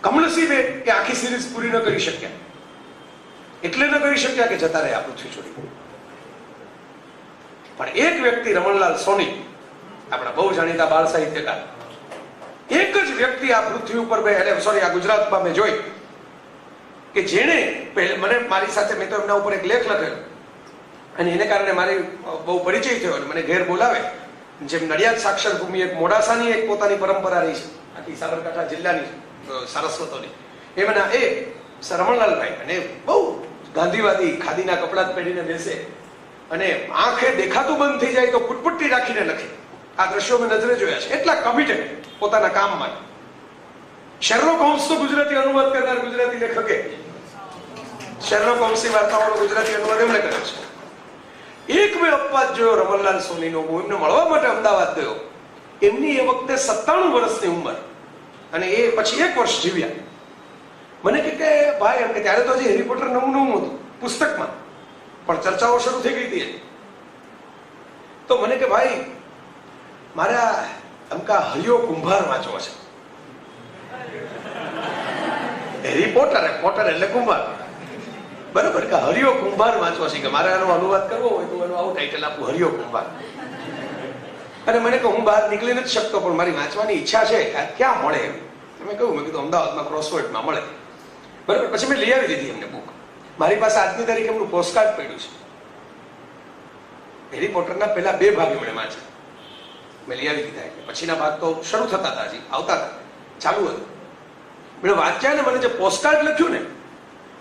કમનસીબે એ આખી સિરીઝ પૂરી ન કરી શક્યા. એટલે ન કરી શક્યા કે જતા રહ્યા પૃથ્વી છોડી. પણ એક વ્યક્તિ, રમણલાલ સોની, આપણા બહુ જાણીતા બાળ સાહિત્યકાર, એક જ વ્યક્તિ આ પૃથ્વી ઉપર આ ગુજરાતમાં મેં જોઈ કે જેણે મને મારી સાથે, મેં તો એમના ઉપર એક લેખ લખેલો અને એને કારણે મારી બહુ પરિચય થયો અને મને ઘેર બોલાવે. જેમ નડિયાદ સાક્ષર ભૂમિ એક મોડાસાની એક પોતાની પરંપરા રહી છે, આખી સાબરકાંઠા જિલ્લાની સારસ્વતોની, એમના એ રમણલાલભાઈ, અને બહુ ગાંધીવાદી, ખાદીના કપડા જ પહેરીને બેસે અને આંખે દેખાતું બંધ થઈ જાય તો પુટપુટ્ટી રાખીને લખે. આ દ્રશ્યો મેં નજરે જોયા છે. એટલા કમિટેડ પોતાના કામ માટે. શેરલોક હોમ્સ તો ગુજરાતી અનુવાદ કરનાર ગુજરાતી લેખકે શેરલોક હોમ્સની વાર્તાઓનો ગુજરાતી અનુવાદ એમણે કર્યો છે. એક મેં અપવાદ જોયો રમણલાલ સોનીનો. હું એમને મળવા માટે અમદાવાદ ગયો. એમની એ વખતે 97 વર્ષની ઉંમર અને એ પછી 1 વર્ષ જીવ્યા. મને કે ભાઈ એમ કે ત્યારે તો હજી હેરી પોટર નવું હતું પુસ્તકમાં, પણ ચર્ચાઓ શરૂ થઈ ગઈ હતી. તો મને કે ભાઈ મારે અમકા હરિયો કુંભાર વાંચવો છે. હેરી પોટર, પોટર એટલે કુંભાર, બરાબર? કે હરિયો કુંભાર વાંચવો છે, કે મારે આનો અનુવાદ કરવો હોય તો એનું આવું ટાઇટલ આપું, હરિયો કુંભાર. અને મને કે હું બહાર નીકળી નથી શકતો, પણ મારી વાંચવાની ઈચ્છા છે. ક્યાં મળે એમ મેં કહ્યું. મેં કીધું અમદાવાદમાં ક્રોસવર્ડમાં મળે, બરાબર? પછી મેં લઈ આવી દીધી એમને બુક. મારી પાસે આજની તારીખે એમનું પોસ્ટકાર્ડ પડ્યું છે. હેરી પોટરના પહેલા 2 ભાગ એમણે વાંચ્યા, મેં લઈ આવી દીધા. એટલે પછીના ભાગ તો શરૂ થતા હતા, હજી આવતા હતા, ચાલુ હતું. મેં વાંચ્યા ને મને જે પોસ્ટકાર્ડ લખ્યું ને,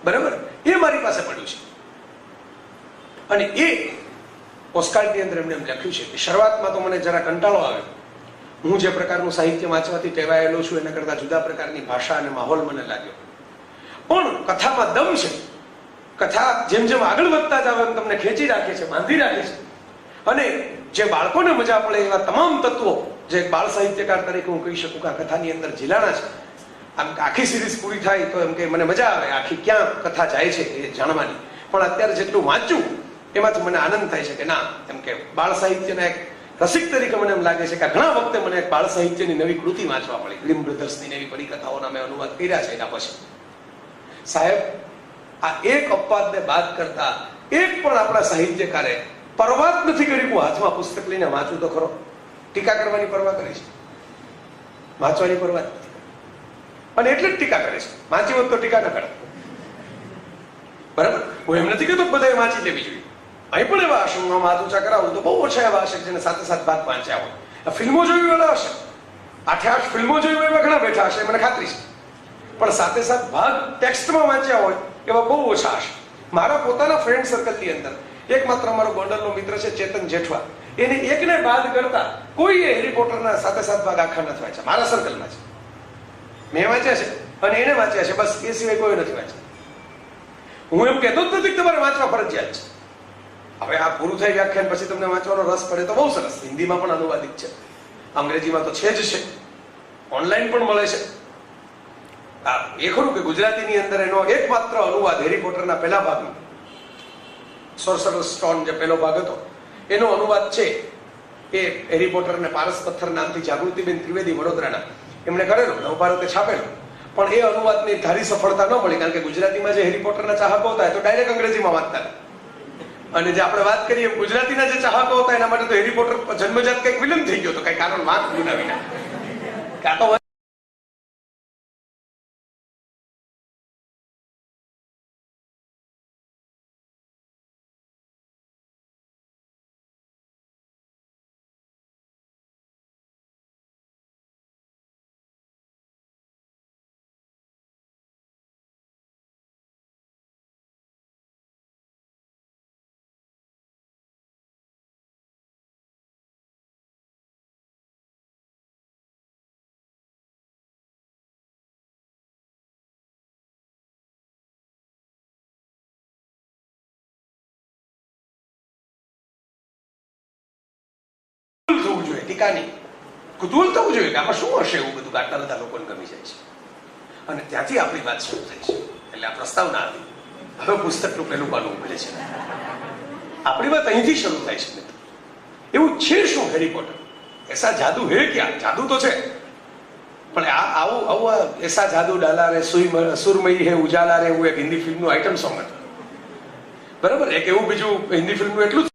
બરાબર, એ મારી પાસે પડ્યું છે. અને એ પોસ્ટકાર્ડની અંદર એમણે એમ લખ્યું છે કે શરૂઆતમાં તો મને જરા કંટાળો આવ્યો. હું જે પ્રકારનું સાહિત્ય વાંચવાથી ટેવાયેલો છું એના કરતા જુદા પ્રકારની ભાષા અને માહોલ મને લાગ્યો. પણ કથામાં દમ છે. કથા જેમ જેમ આગળ વધતા જાવ એમ તમને ખેંચી રાખે છે, બાંધી રાખે છે. અને જે બાળકોને મજા પડે એવા તમામ તત્વો જે એક બાળ સાહિત્યકાર તરીકે હું કહી શકું કે આ કથાની અંદર ઝીલાણા છે. આમ આખી સિરીઝ પૂરી થાય તો એમ કે મને મજા આવે આખી ક્યાં કથા જાય છે એ જાણવાની. પણ અત્યારે જેટલું વાંચ્યું એમાંથી મને આનંદ થાય છે કે ના, એમ કે બાળ સાહિત્યના એક રસિક તરીકે મને એમ લાગે છે કે ઘણા વખતે મને એક બાળ સાહિત્યની નવી કૃતિ વાંચવા મળી. ગ્રીમ બ્રધર્સની નવી પરિકથાઓના મેં અનુવાદ કર્યા છે. એના પછી સાહેબ આ એક અપવાદને બાદ કરતા એક પણ આપણા સાહિત્યકારે પરવા જ નથી કરી. હું હાથમાં પુસ્તક લઈને વાંચું તો ખરો. ટીકા કરવાની પરવા કરી છે, વાંચવાની પરવા જ નથી. અને એટલે જ ટીકા કરે છે. વાંચી હોત તો ટીકા ન કરે, બરાબર? હું એમ નથી કહેતો બધાએ વાંચી લેવી જોઈએ. અહીં પણ એવા હશે, હું હાથ ઊંચા કરાવું તો બહુ ઓછા એવા હશે જેને 7 ભાગ વાંચ્યા હોય. ફિલ્મો જોઈ વાળા હશે, 8 ફિલ્મો જોઈ એવા ઘણા બેઠા હશે, મને ખાતરી છે. પણ 7 ભાગ ટેક્સ્ટમાં વાંચ્યા હોય એવા બહુ ઓછા હશે. મારા પોતાના ફ્રેન્ડ સર્કલની અંદર એકમાત્ર અમારો ગોંડલનો મિત્ર છે ચેતન જેઠવા. એને એકને બાદ કરતા કોઈએ હેરી પોટરના 7 ભાગ આખા નથી વાંચ્યા. મારા સર્કલમાં છે, મેં વાંચ્યા છે અને એને વાંચ્યા છે, બસ. એ સિવાય કોઈ નથી વાંચ્યા. હું એમ કહેતો જ નથી કે તમારે વાંચવા ફરજિયાત છે. હવે આ પૂરું થઈ વ્યાખ્યાન પછી તમને વાંચવાનો રસ પડે તો બહુ સરસ. હિન્દીમાં પણ અનુવાદિત છે, અંગ્રેજીમાં તો છે જ છે, ઓનલાઈન પણ મળે છે. એ ખરું કે ગુજરાતીની અંદર એનો એકમાત્ર અનુવાદ હેરી પોટરના પહેલા ભાગનો, સોર્સરર સ્ટોન જે પહેલો ભાગ હતો એનો અનુવાદ છે. એ હેરી પોટર અને પારસ પથ્થર નામથી જાગૃતિબેન ત્રિવેદી વડોદરાના એમણે કરેલો, નવભારતે છાપેલો. પણ એ અનુવાદની ધારી સફળતા ન મળી, કારણ કે ગુજરાતીમાં જે હેરી પોટરના ચાહકો હતા એ તો ડાયરેક્ટ અંગ્રેજીમાં વાંચતા. અને જે આપણે વાત કરીએ ગુજરાતીના જે ચાહકો હતા એના માટે તો હેરી પોટર જન્મજાત કંઈક વિલન થઈ ગયો હતો, કઈ કારણ વાંક ગુનાવીને. કાં તો થવું જોઈએ, ટીકા નહીં. કુતૂહલ થવું જોઈએ કે આમાં શું હશે એવું બધું, આટલા બધા લોકોને ગમી જાય છે. અને ત્યાંથી આપણી વાત શરૂ થઈ છે. એટલે આ પ્રસ્તાવના આવી. હવે પુસ્તકનું પહેલું પાનું ઉઘડે છે. આપણી વાત અહીંથી શરૂ થાય છે મિત્રો. એવું છે શું હેરી પોટર? એસા જાદુ હે ક્યાં? જાદુ તો છે, પણ આવું એસા જાદુ ડાલા રે સુરમયી હે ઉજાલા રે એવું એક હિન્દી ફિલ્મનું આઈટમ સોંગ હતું, બરાબર? એક એવું બીજું હિન્દી ફિલ્મનું એટલું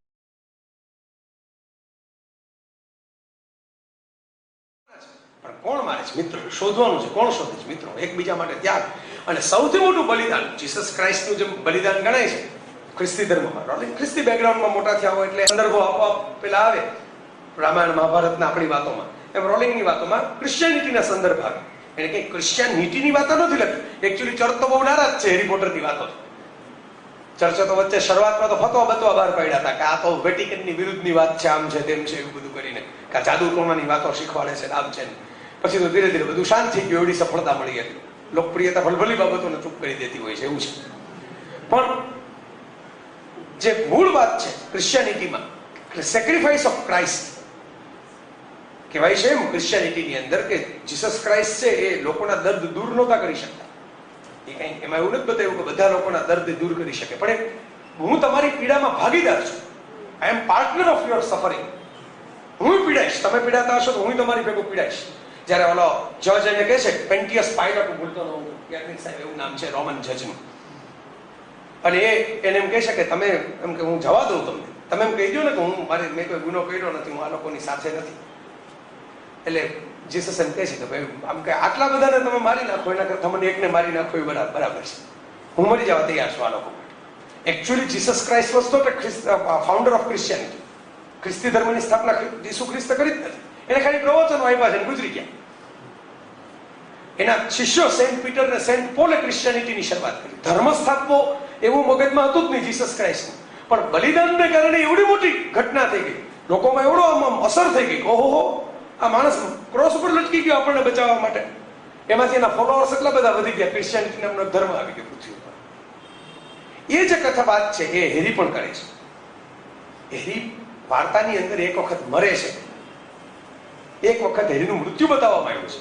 કોણ મારે છે મિત્રો, શોધવાનું છે. કોણ શોધે છે મિત્રો? એકબીજા માટે ત્યાગ. અને સૌથી મોટું બલિદાન જીસસ ક્રાઇસ્ટનું જે બલિદાન ગણાય છે ખ્રિસ્તી ધર્મમાં. રોલિંગ ખ્રિસ્તી બેકગ્રાઉન્ડમાં મોટા થયા હોય એટલે સંદર્ભો આપોઆપ પેલા આવે. રામાયણ મહાભારતના આપણી વાતોમાં એમ રોલિંગની વાતોમાં ક્રિશ્ચિયાનિટીના સંદર્ભ આવે. એને કઈ ક્રિશ્ચિયાનિટીની વાતો નથી લખી. એકચ્યુઅલી ચર્ચ તો બહુ નારાજ છે હેરી પોટરની વાતો. ચર્ચો તો વચ્ચે શરૂઆતમાં તો ફતવા બતવા બહાર પાડ્યા હતા કે આ તો વેટિકનની વિરુદ્ધની વાત છે, આમ છે તેમ છે, એવું બધું કરીને કે જાદુ ટોણાની વાતો શીખવાડે છે, આમ છે. પછી તો ધીરે ધીરે બધું શાંત થઈ ગયું, એવડી સફળતા મળી હતી. લોકપ્રિયતા ભલભલી બાબતોને ચૂપ કરી દેતી હોય છે, એવું છે. પણ જે મૂળ વાત છે ક્રિશ્ચિયાનિટીમાં, સેક્રિફાઈસ ઓફ ક્રાઇસ્ટ કહેવાય છે એમ ક્રિશ્ચિયાનિટીની અંદર કે જીસસ ક્રાઇસ્ટ છે એ લોકોના દર્દ દૂર નહોતા કરી શકતા. એ કઈ એમાં એવું નથી બતાવ્યું કે બધા લોકોના દર્દ દૂર કરી શકે, પણ હું તમારી પીડામાં ભાગીદાર છું. આઈ એમ પાર્ટનર ઓફ યોર સફરિંગ. હું પીડાઈશ, તમે પીડાતા હશો તો હું તમારી ભેગું પીડાઈશ. જયારે ઓલો જજ એને કહે છે, પેન્ટિયસ પાયલટ, ભૂલતો ન હું, સાહેબ એવું નામ છે રોમન જજનું, અને એને એમ કહે છે કે તમે એમ કે હું જવા દઉં તમને, તમે એમ કહી દો ને કે મેં કોઈ ગુનો કર્યો નથી, હું આ લોકોની સાથે નથી. એટલે જીસસ એમ કહે છે કે ભાઈ આમ કે આટલા બધાને તમે મારી નાખો એના કરતા મને એકને મારી નાખો એ બરાબર છે, હું મરી જવા તૈયાર છું આ લોકો માટે. Actually Jesus Christ was not a founder of Christianity. ખ્રિસ્તી ધર્મની સ્થાપના ઈસુ ખ્રિસ્ત કરી જ નથી. એને ખાલી પ્રવચનો આપ્યા છે, ગુજરી ગયા. એના શિષ્યો સેન્ટ પીટર અને સેન્ટ પોલે ક્રિશ્ચિયાનિટીની શરૂઆત કરી. ધર્મ સ્થાપવો એવું મગજમાં હતું જ નહીં જીસસ ક્રાઇસ્ટનું, પણ બલિદાનને કારણે એવડી મોટી ઘટના થઈ ગઈ, લોકોમાં એવડો આમ અસર થઈ ગઈ, ઓહો આ માણસ ક્રોસ ઉપર લટકી ગયો આપણને બચાવવા માટે. એમાંથી એના ફોલોઅર્સ એટલા બધા વધી ગયા, ક્રિશ્ચિયાનિટી નામનો ધર્મ આવી ગયો પૃથ્વી ઉપર. એ જે કથા વાત છે એ હેરી પણ કરે છે. હેરી વાર્તાની અંદર એક વખત મરે છે, એક વખત હેરીનું મૃત્યુ બતાવવામાં આવ્યું છે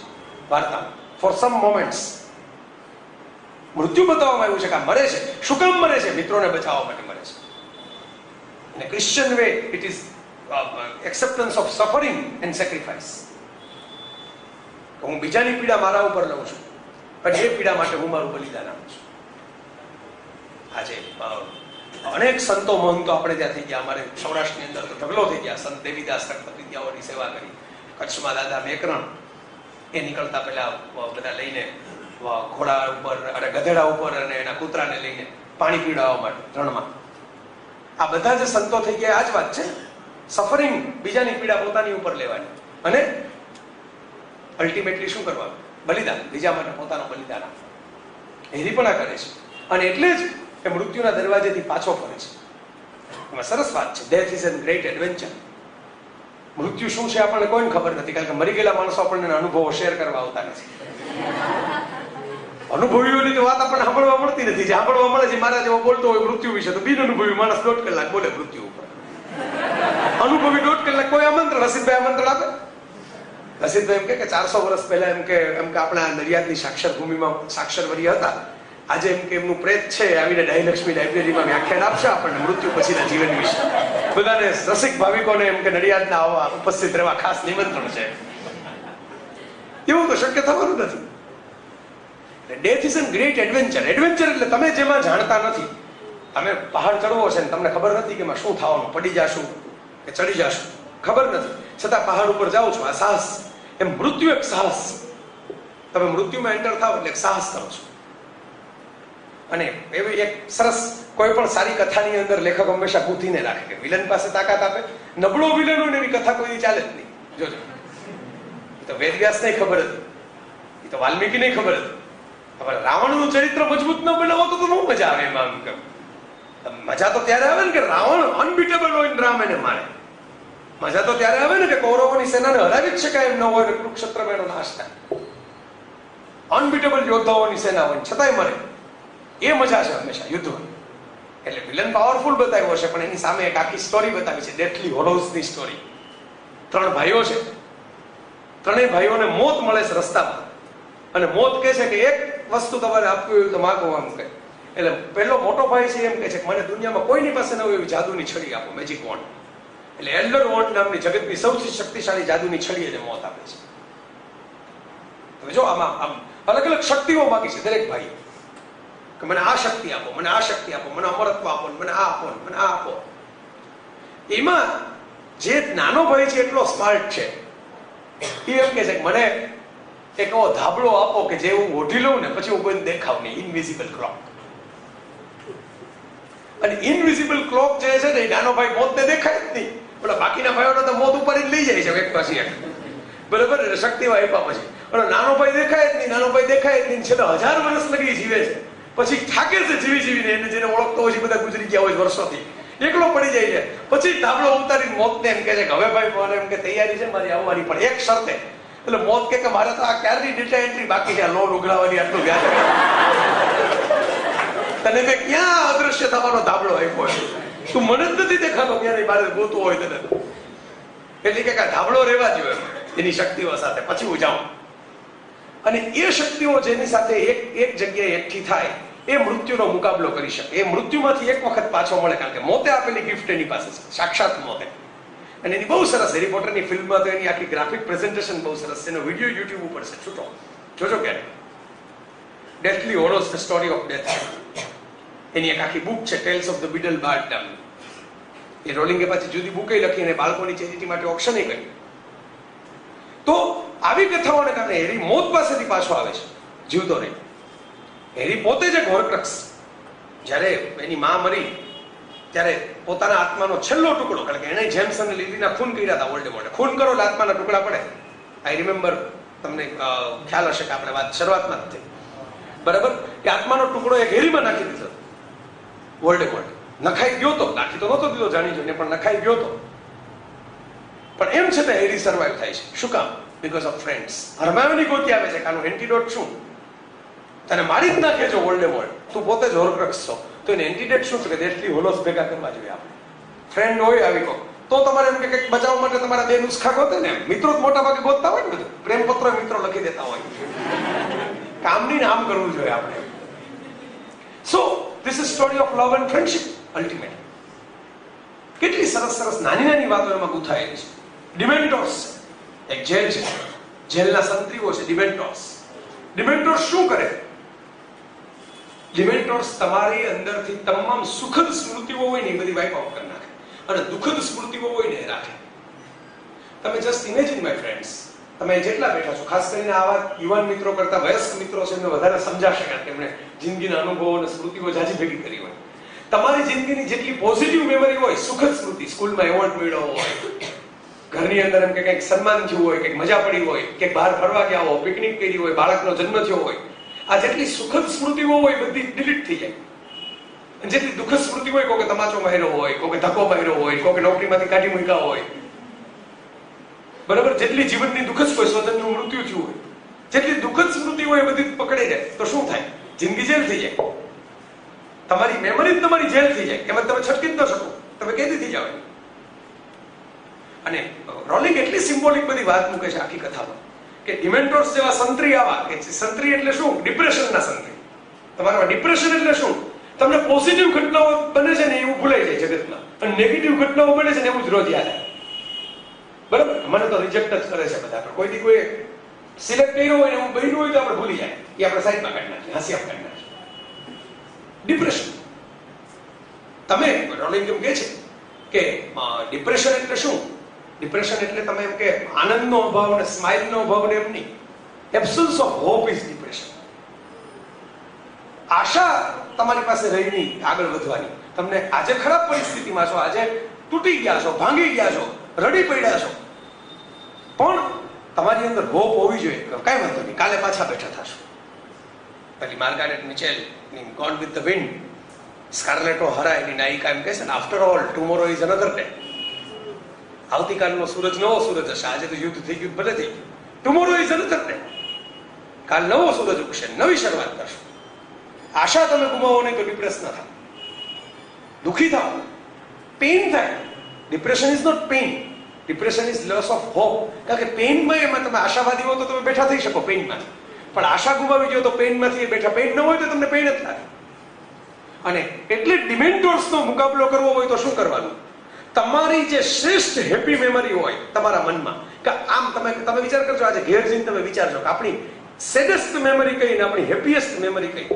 વાર્તામાં. ફોર સમ મોમેન્ટ્સ મૃત્યુ બતાવવામાં આવ્યું છે કે આ મરે છે. શું કામ મરે છે? મિત્રોને બચાવવા માટે મરે છે. અને Christian way it is acceptance of suffering and sacrifice. હું બીજાની પીડા મારા ઉપર લઉં છું, પણ એ પીડા માટે હું મારું બલિદાન આપું છું. આજે અનેક સંતો મહંતો આપણે ત્યાં થઈ ગયા. અમારે સૌરાષ્ટ્રની અંદર તો ઢગલો થઈ ગયા. સંત દેવીદાસ તખત વિદ્યાઓની સેવા કરી. કચ્છમાં દાદા મેકરણ એ નીકળતા પેલા બધા લઈને ઘોડા ઉપર અને ગધેડા ઉપર અને એના કૂતરાને લઈને પાણી પીવડાવવા માટે રણમાં. આ બધા જે સંતો થઈ ગયા આ જ વાત છે. સફરિંગ, બીજાની પીડા પોતાની ઉપર લેવાની, અને અલ્ટિમેટલી શું કરવાનું? બલિદાન, બીજા માટે પોતાનો બલિદાન આપવાનું. હેરી પણ આ કરે છે, અને એટલે જ એ મૃત્યુના દરવાજેથી પાછો ફરે છે. એમાં સરસ વાત છે, death is an great adventure. મૃત્યુ શું છે આપણને કોઈને ખબર નથી, કારણ કે મરી ગયેલા માણસો આપણને અનુભવો શેર કરવા આવતા નથી. અનુભવીઓની વાત આપણને સાંભળવા મળતી નથી. જે સાંભળવા મળે છે મારા જેવો બોલતો હોય મૃત્યુ વિશે, તો બિન અનુભવી માણસ 1.5 કલાક બોલે મૃત્યુ ઉપર. અનુભવી 1.5 કલાક કોઈ આમંત્રણ, રસીદભાઈ આમંત્રણ આપે. રસીદભાઈ એમ કે 400 વર્ષ પહેલા એમ કે આપણા નડિયાદની સાક્ષર ભૂમિમાં સાક્ષરવર્ય હતા. આજે એમ કે એમનું પ્રેત છે આવીને ડાયલક્ષ્મી લાઇબ્રેરીમાં વ્યાખ્યાન આપશે આપણને મૃત્યુ પછીના જીવન વિશે. બધાને રસિક ભાવિકોને એમ કે નડિયાદના આવવા ઉપસ્થિત રહેવા ખાસ નિમંત્રણ છે. એવું તો શક્ય થવાનું નથી. Death is an great adventure. Adventure એટલે તમે જેમાં જાણતા નથી. તમે પહાડ ચડવો છે ને તમને ખબર નથી કે એમાં શું થવાનું, પડી જાશું કે ચડી જાશું, ખબર નથી, છતાં પહાડ ઉપર જાઓ છો. આ સાહસ. એમ મૃત્યુ એક સાહસ. તમે મૃત્યુમાં એન્ટર થાવ એટલે એક સાહસ કરો છો. અને એવી એક સરસ કોઈ પણ સારી કથાની અંદર લેખક હંમેશા પૂથીને રાખે કે વિલન પાસે તાકાત આપે. નબળો વિલન હોય ને એવી કથા કોઈ ચાલે જ નહીં. જોજો, એ તો વેદવ્યાસ નહીં ખબર હતી, એ તો વાલ્મીકી નહીં ખબર હતી. હવે રાવણનું ચરિત્ર મજબૂત ન બનાવો તો શું મજા આવે એમાં? મજા તો ત્યારે આવે ને કે રાવણ અનબીટેબલ હોય ને રામ એને મારે. મજા તો ત્યારે આવે ને કે કૌરવોની સેનાને હરાવી જ શકાય એમ ન હોય ને કુરુક્ષેત્રમાં એનો નાશ થાય. અનબીટેબલ યોદ્ધાઓની સેના હોય છતાંય મરે. એ મજા છે હંમેશા યુદ્ધમાં. એટલે વિલન પાવરફુલ બતાવ્યો છે, પણ એની સામે એક આખી સ્ટોરી બતાવી છે, ડેથલી હોલોઝની સ્ટોરી. 3 ભાઈઓ છે, 3 ભાઈઓને મોત મળે છે રસ્તામાં, અને મોત કહે છે કે એક વસ્તુ તમારે આપવી હોય તો માગો આમ કહે. એટલે પહેલો મોટો ભાઈ છે એમ કહે છે કે મને દુનિયામાં કોઈની પાસે ન હોય એવી જાદુની છડી આપો, મેજિક વોન્ડ. એટલે એલ્ડર વોન્ડ નામની જગતની સૌથી શક્તિશાળી જાદુની છડી એને મોત આપે છે. હવે જો આમાં આમ અલગ અલગ શક્તિઓ માગી છે દરેક ભાઈ, કે મને આ શક્તિ આપો, મને આ શક્તિ આપો, મને અમરત્વ આપો, મને આ આપો, મને આ આપો. એમાં જે નાનો ભાઈ છે એટલો સ્માર્ટ છે, એ એમ કે છે કે મને એક એવો ધાબળો આપો કે જે હું ઓઢી લઉં ને પછી હું કોઈને દેખાવ નહીં, ઇનવિઝિબલ ક્લોક. અને ઇનવિઝિબલ ક્લોક જે છે ને એ નાનો ભાઈ મોતને દેખાય જ નહીં. પેલા બાકીના ભાઈઓને તો મોત ઉપાડીને લઈ જાય છે એક પછી એક, બરાબર, શક્તિ આપ્યા પછી. અને નાનો ભાઈ દેખાય જ નહીં, નાનો ભાઈ દેખાય જ નહીં. છેલ્લે 1000 વર્ષ લગી જીવે છે. પછી થાકે છે જીવી જીવીને, એને જેને ઓળખતો હોય છે બધા ગુજરી ગયા હોય વર્ષોથી, એકલો પડી જાય છે. પછી ધાબળો ઉતારીને મોતને એમ કહે છે કે હવે ભાઈ મારે એમ કે તૈયારી છે મારી આવવાની, પણ એક શરતે. એટલે મોત કે મારે તો આ ક્યારની ડેટા એન્ટ્રી બાકી છે, લોન ઉઘરાવાની, આટલું વ્યાજ તને મેં ક્યાં અદ્રશ્ય થવાનો ધાબળો આપ્યો છે, તું મને જ નથી દેખાતો ક્યારે મારે ગોતવો હોય તને. એટલે કે ધાબળો રહેવા જોઈએ એની શક્તિઓ સાથે, પછી હું જાઉં. અને એ શક્તિઓ જેની સાથે એક જગ્યાએ એકઠી થાય એ મૃત્યુનો મુકાબલો કરી શકે. એ મૃત્યુમાંથી એક વખત પાછો મળે, કારણ કે મોતે આપેલી ગિફ્ટ એની પાસે છે, સાક્ષાત મોતે. અને એની બહુ સરસ હેરી પોટરની ફિલ્મમાં તો એની આખી ગ્રાફિક પ્રેઝન્ટેશન બહુ સરસ છે. એનો વિડીયો યુટ્યુબ ઉપર છે, છૂટો જોજો ક્યારે. ડેથલી હોલોઝ ધ સ્ટોરી ઓફ ડેથ, એની એક આખી બુક છે, ટેલ્સ ઓફ ધ બિડલ બાર્ડ. એ રોલિંગે પાછી જુદી બુકે લખી અને બાળકોની ચેરિટી માટે ઓપ્શને કરી. તો આવી કથાઓને કારણે હેરી મોત પાસેથી પાછો આવે છે, જીવતો નહીં. હેરી પોતે જ એક હોર્ક્રક્સ. જ્યારે એની માં મરી ત્યારે પોતાના આત્માનો છેલ્લો ટુકડો, કારણ કે એને જેમ્સ અને લિલીના ખૂન કર્યા હતા વોલ્ડેમોર્ટે. ખૂન કરો એટલે આત્માના ટુકડા પડે. આઈ રિમેમ્બર, તમને ખ્યાલ હશે કે આપણે વાત શરૂઆતમાં જ થઈ, બરાબર? કે આત્માનો ટુકડો એક હેરીમાં નાખી દીધો વોલ્ડેમોર્ટે. નખાઈ ગયો તો, નાખી તો નહોતો દીધો જાણી જોઈને, પણ નખાઈ ગયો તો. પણ એમ છતાં હેરી સર્વાઈવ થાય છે. શું કામ? Because of friends. હર્માયોની ગોતી આવે છે કે આનું એન્ટીડોટ શું? તને મારી જ નાખે છો વોલ્ડેમોર્ટ, તું પોતે જ હોર્ક્રક્સ છો, તો એને એન્ટીડોટ શું છે? કે ડેથલી હોલોઝ ભેગા કરવા જોઈએ આપણે. ફ્રેન્ડ હોય આવી કો તો તમારે એમ કે કંઈક બચાવવા માટે તમારા બે નુસ્ખા ગોતે ને. મિત્રો જ મોટા ભાગે ગોતતા હોય ને, બધું પ્રેમપત્ર મિત્રો લખી દેતા હોય. કામની નામ કરવું જોઈએ આપણે. So this is story of love and friendship ultimately. કેટલી સરસ સરસ નાની નાની વાતો એમાં ગુથાયેલી છે. ડિમેન્ટોર્સ, એક જેલ છે, જેલના સંત્રીઓ છે ડિમેન્ટોર્સ. ડિમેન્ટોર્સ શું કરે? ડિમેન્ટોર્સ તમારી અંદરથી તમામ સુખદ સ્મૃતિઓ હોય ને એ બધી વાઇપ આઉટ કરી નાખે, અને દુઃખદ સ્મૃતિઓ હોય ને એ રાખે. તમે જસ્ટ ઇમેજિન માય ફ્રેન્ડ્સ, તમે જેટલા બેઠા છો, ખાસ કરીને આવા યુવાન મિત્રો કરતા વયસ્ક મિત્રો છે એમને વધારે સમજાશે, કારણ કે એમણે જિંદગીના અનુભવો અને સ્મૃતિઓ જાજી ભેગી કરી હોય. તમારી જિંદગીની જેટલી પોઝિટિવ મેમરી હોય, સુખદ સ્મૃતિ, સ્કૂલમાં એવોર્ડ મળ્યો હોય, ઘરની અંદર એમ કે કંઈક સન્માન થયું હોય, કંઈક મજા પડી હોય, કે બહાર ફરવા ગયા હો, પિકનિક કરી હોય, બાળકનો જન્મ થયો હોય, આ જેટલી સુખદ સ્મૃતિઓ હોય બધી ડિલીટ થઈ જાય. જેટલી દુઃખદ સ્મૃતિ હોય, કોકે તમાચો માર્યો હોય, કોકે ધક્કો માર્યો હોય, કોકે નોકરીમાંથી કાઢી મૂક્યા હોય, બરાબર? જેટલી જીવનની દુઃખદ હોય, સ્વજનનું મૃત્યુ થયું હોય, જેટલી દુઃખદ સ્મૃતિ હોય એ બધી પકડાઈ જાય. તો શું થાય? જિંદગી જેલ થઈ જાય. તમારી મેમરી તમારી જેલ થઈ જાય. એમાં તમે છટકી જ ન શકો, તમે કેદી થઈ જાવ. અને રોલિંગ એટલી સિમ્બોલિક બધી વાત મૂકે છે આખી કથામાં કે ડિમેન્ટોર્સ જેવા સંત્રી આવા, કે સંત્રી એટલે શું? ડિપ્રેશનના સંત્રી. તમારામાં ડિપ્રેશન એટલે શું? તમને પોઝિટિવ ઘટનાઓ બને છે ને એવું ભૂલાઈ જાય જગતમાં, અને નેગેટિવ ઘટનાઓ બને છે ને એવું જ રોજ યાદ આવે. બરાબર? મને તો રિજેક્ટ જ કરે છે બધા. કોઈ દી કોઈ સિલેક્ટ કર્યો હોય ને એવું બન્યું હોય તો આપણે ભૂલી જાય, એ આપણે સાઈડમાં કાઢી નાખીએ, હાંસી કાઢી નાખીએ. ડિપ્રેશન. તમે રોલિંગ એમ કહે છે કે ડિપ્રેશન એટલે શું? ડિપ્રેશન એટલે તમે એમ કે આનંદનો અભાવ અને સ્માઇલનો અભાવ ને એમ નહીં. Absence of hope is depression. આશા તમારી પાસે રહી નહીં આગળ વધવાની. તમને આજે ખરાબ પરિસ્થિતિમાં છો, આજે તૂટી ગયા છો, ભાંગી ગયા છો, રડી પડ્યા છો, પણ તમારી અંદર હોપ હોવી જોઈએ. કઈ વાંધો નહીં, કાલે પાછા બેઠા થશો. પેલી Margaret Mitchell gone with the wind, Scarlett O'Hara એની નાયિકા એમ કહે છે ને, after all tomorrow is another day. આવતીકાલનો સૂરજ નવો સૂરજ હશે. આજે તો યુદ્ધ થઈ ગયું, ભલે થઈ ગયું. Tomorrow is another day. કાલ નવો સૂરજ ઉગશે, નવી શરૂઆત કરશો. આશા તમે ગુમાવો નહીં તો ડિપ્રેસ ના થાવ, દુઃખી થાવ, પેઇન થાય. Depression is not pain, depression is loss of hope. કારણ કે પેઇનમાં એમાં તમે આશાવાદી હો તો તમે બેઠા થઈ શકો પેઇનમાંથી, પણ આશા ગુમાવી ગયો તો પેઇનમાંથી બેઠા. પેઇન ન હોય તો તમને પેઇન જ થાય. અને એટલે ડિમેન્ટોર્સનો મુકાબલો કરવો હોય તો શું કરવાનું? તમારી જે શ્રેષ્ઠ હેપી મેમરી હોય તમારા મનમાં, કે આમ તમે વિચાર કરજો, આજે ઘેર જઈને તમે વિચારજો કે આપણી સેડેસ્ટ મેમરી કઈ ને આપણી હેપીએસ્ટ મેમરી કઈ,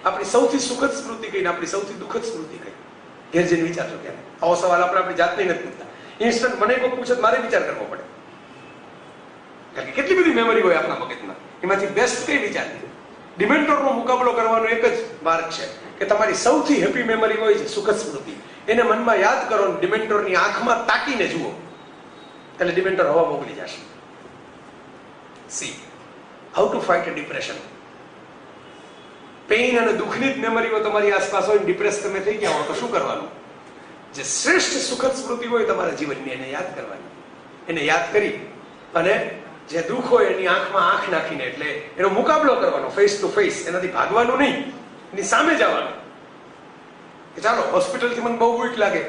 આપણી સૌથી સુખદ સ્મૃતિ કઈ ને આપણી સૌથી દુઃખદ સ્મૃતિ કઈ. ઘેર જઈને વિચારજો. ક્યારે આવો સવાલ આપણે આપણી જાતને નથી પૂછતા. ઇન્સ્ટન્ટ મને કોઈ પૂછે મારે વિચાર કરવો પડે, કારણ કે કેટલી બધી મેમરી હોય આપણા મગજમાં, એમાંથી બેસ્ટ કઈ વિચારવી. ડિમેન્ટોરનો મુકાબલો કરવાનો એક જ માર્ગ છે કે તમારી સૌથી હેપી મેમરી હોય છે, સુખદ સ્મૃતિ, એને મનમાં યાદ કરો, ડિમેન્ટોરની આંખમાં તાકીને જુઓ, એટલે ડિમેન્ટોર હવા મોકલી જશે. C how to fight a depression. Pain અને દુઃખની જ મેમરીઓ તમારી આસપાસ હોય, ડિપ્રેસ તમે થઈ ગયા હો તો શું કરવાનું? જે શ્રેષ્ઠ સુખદ સ્મૃતિ હોય તમારા જીવનની એને યાદ કરવાની. એને યાદ કરી અને જે દુઃખ હોય એની આંખમાં આંખ નાખીને એટલે એનો મુકાબલો કરવાનો, ફેસ ટુ ફેસ. એનાથી ભાગવાનું નહીં, એની સામે જવાનું. કે ચાલો હોસ્પિટલથી મને બહુ વીક લાગે,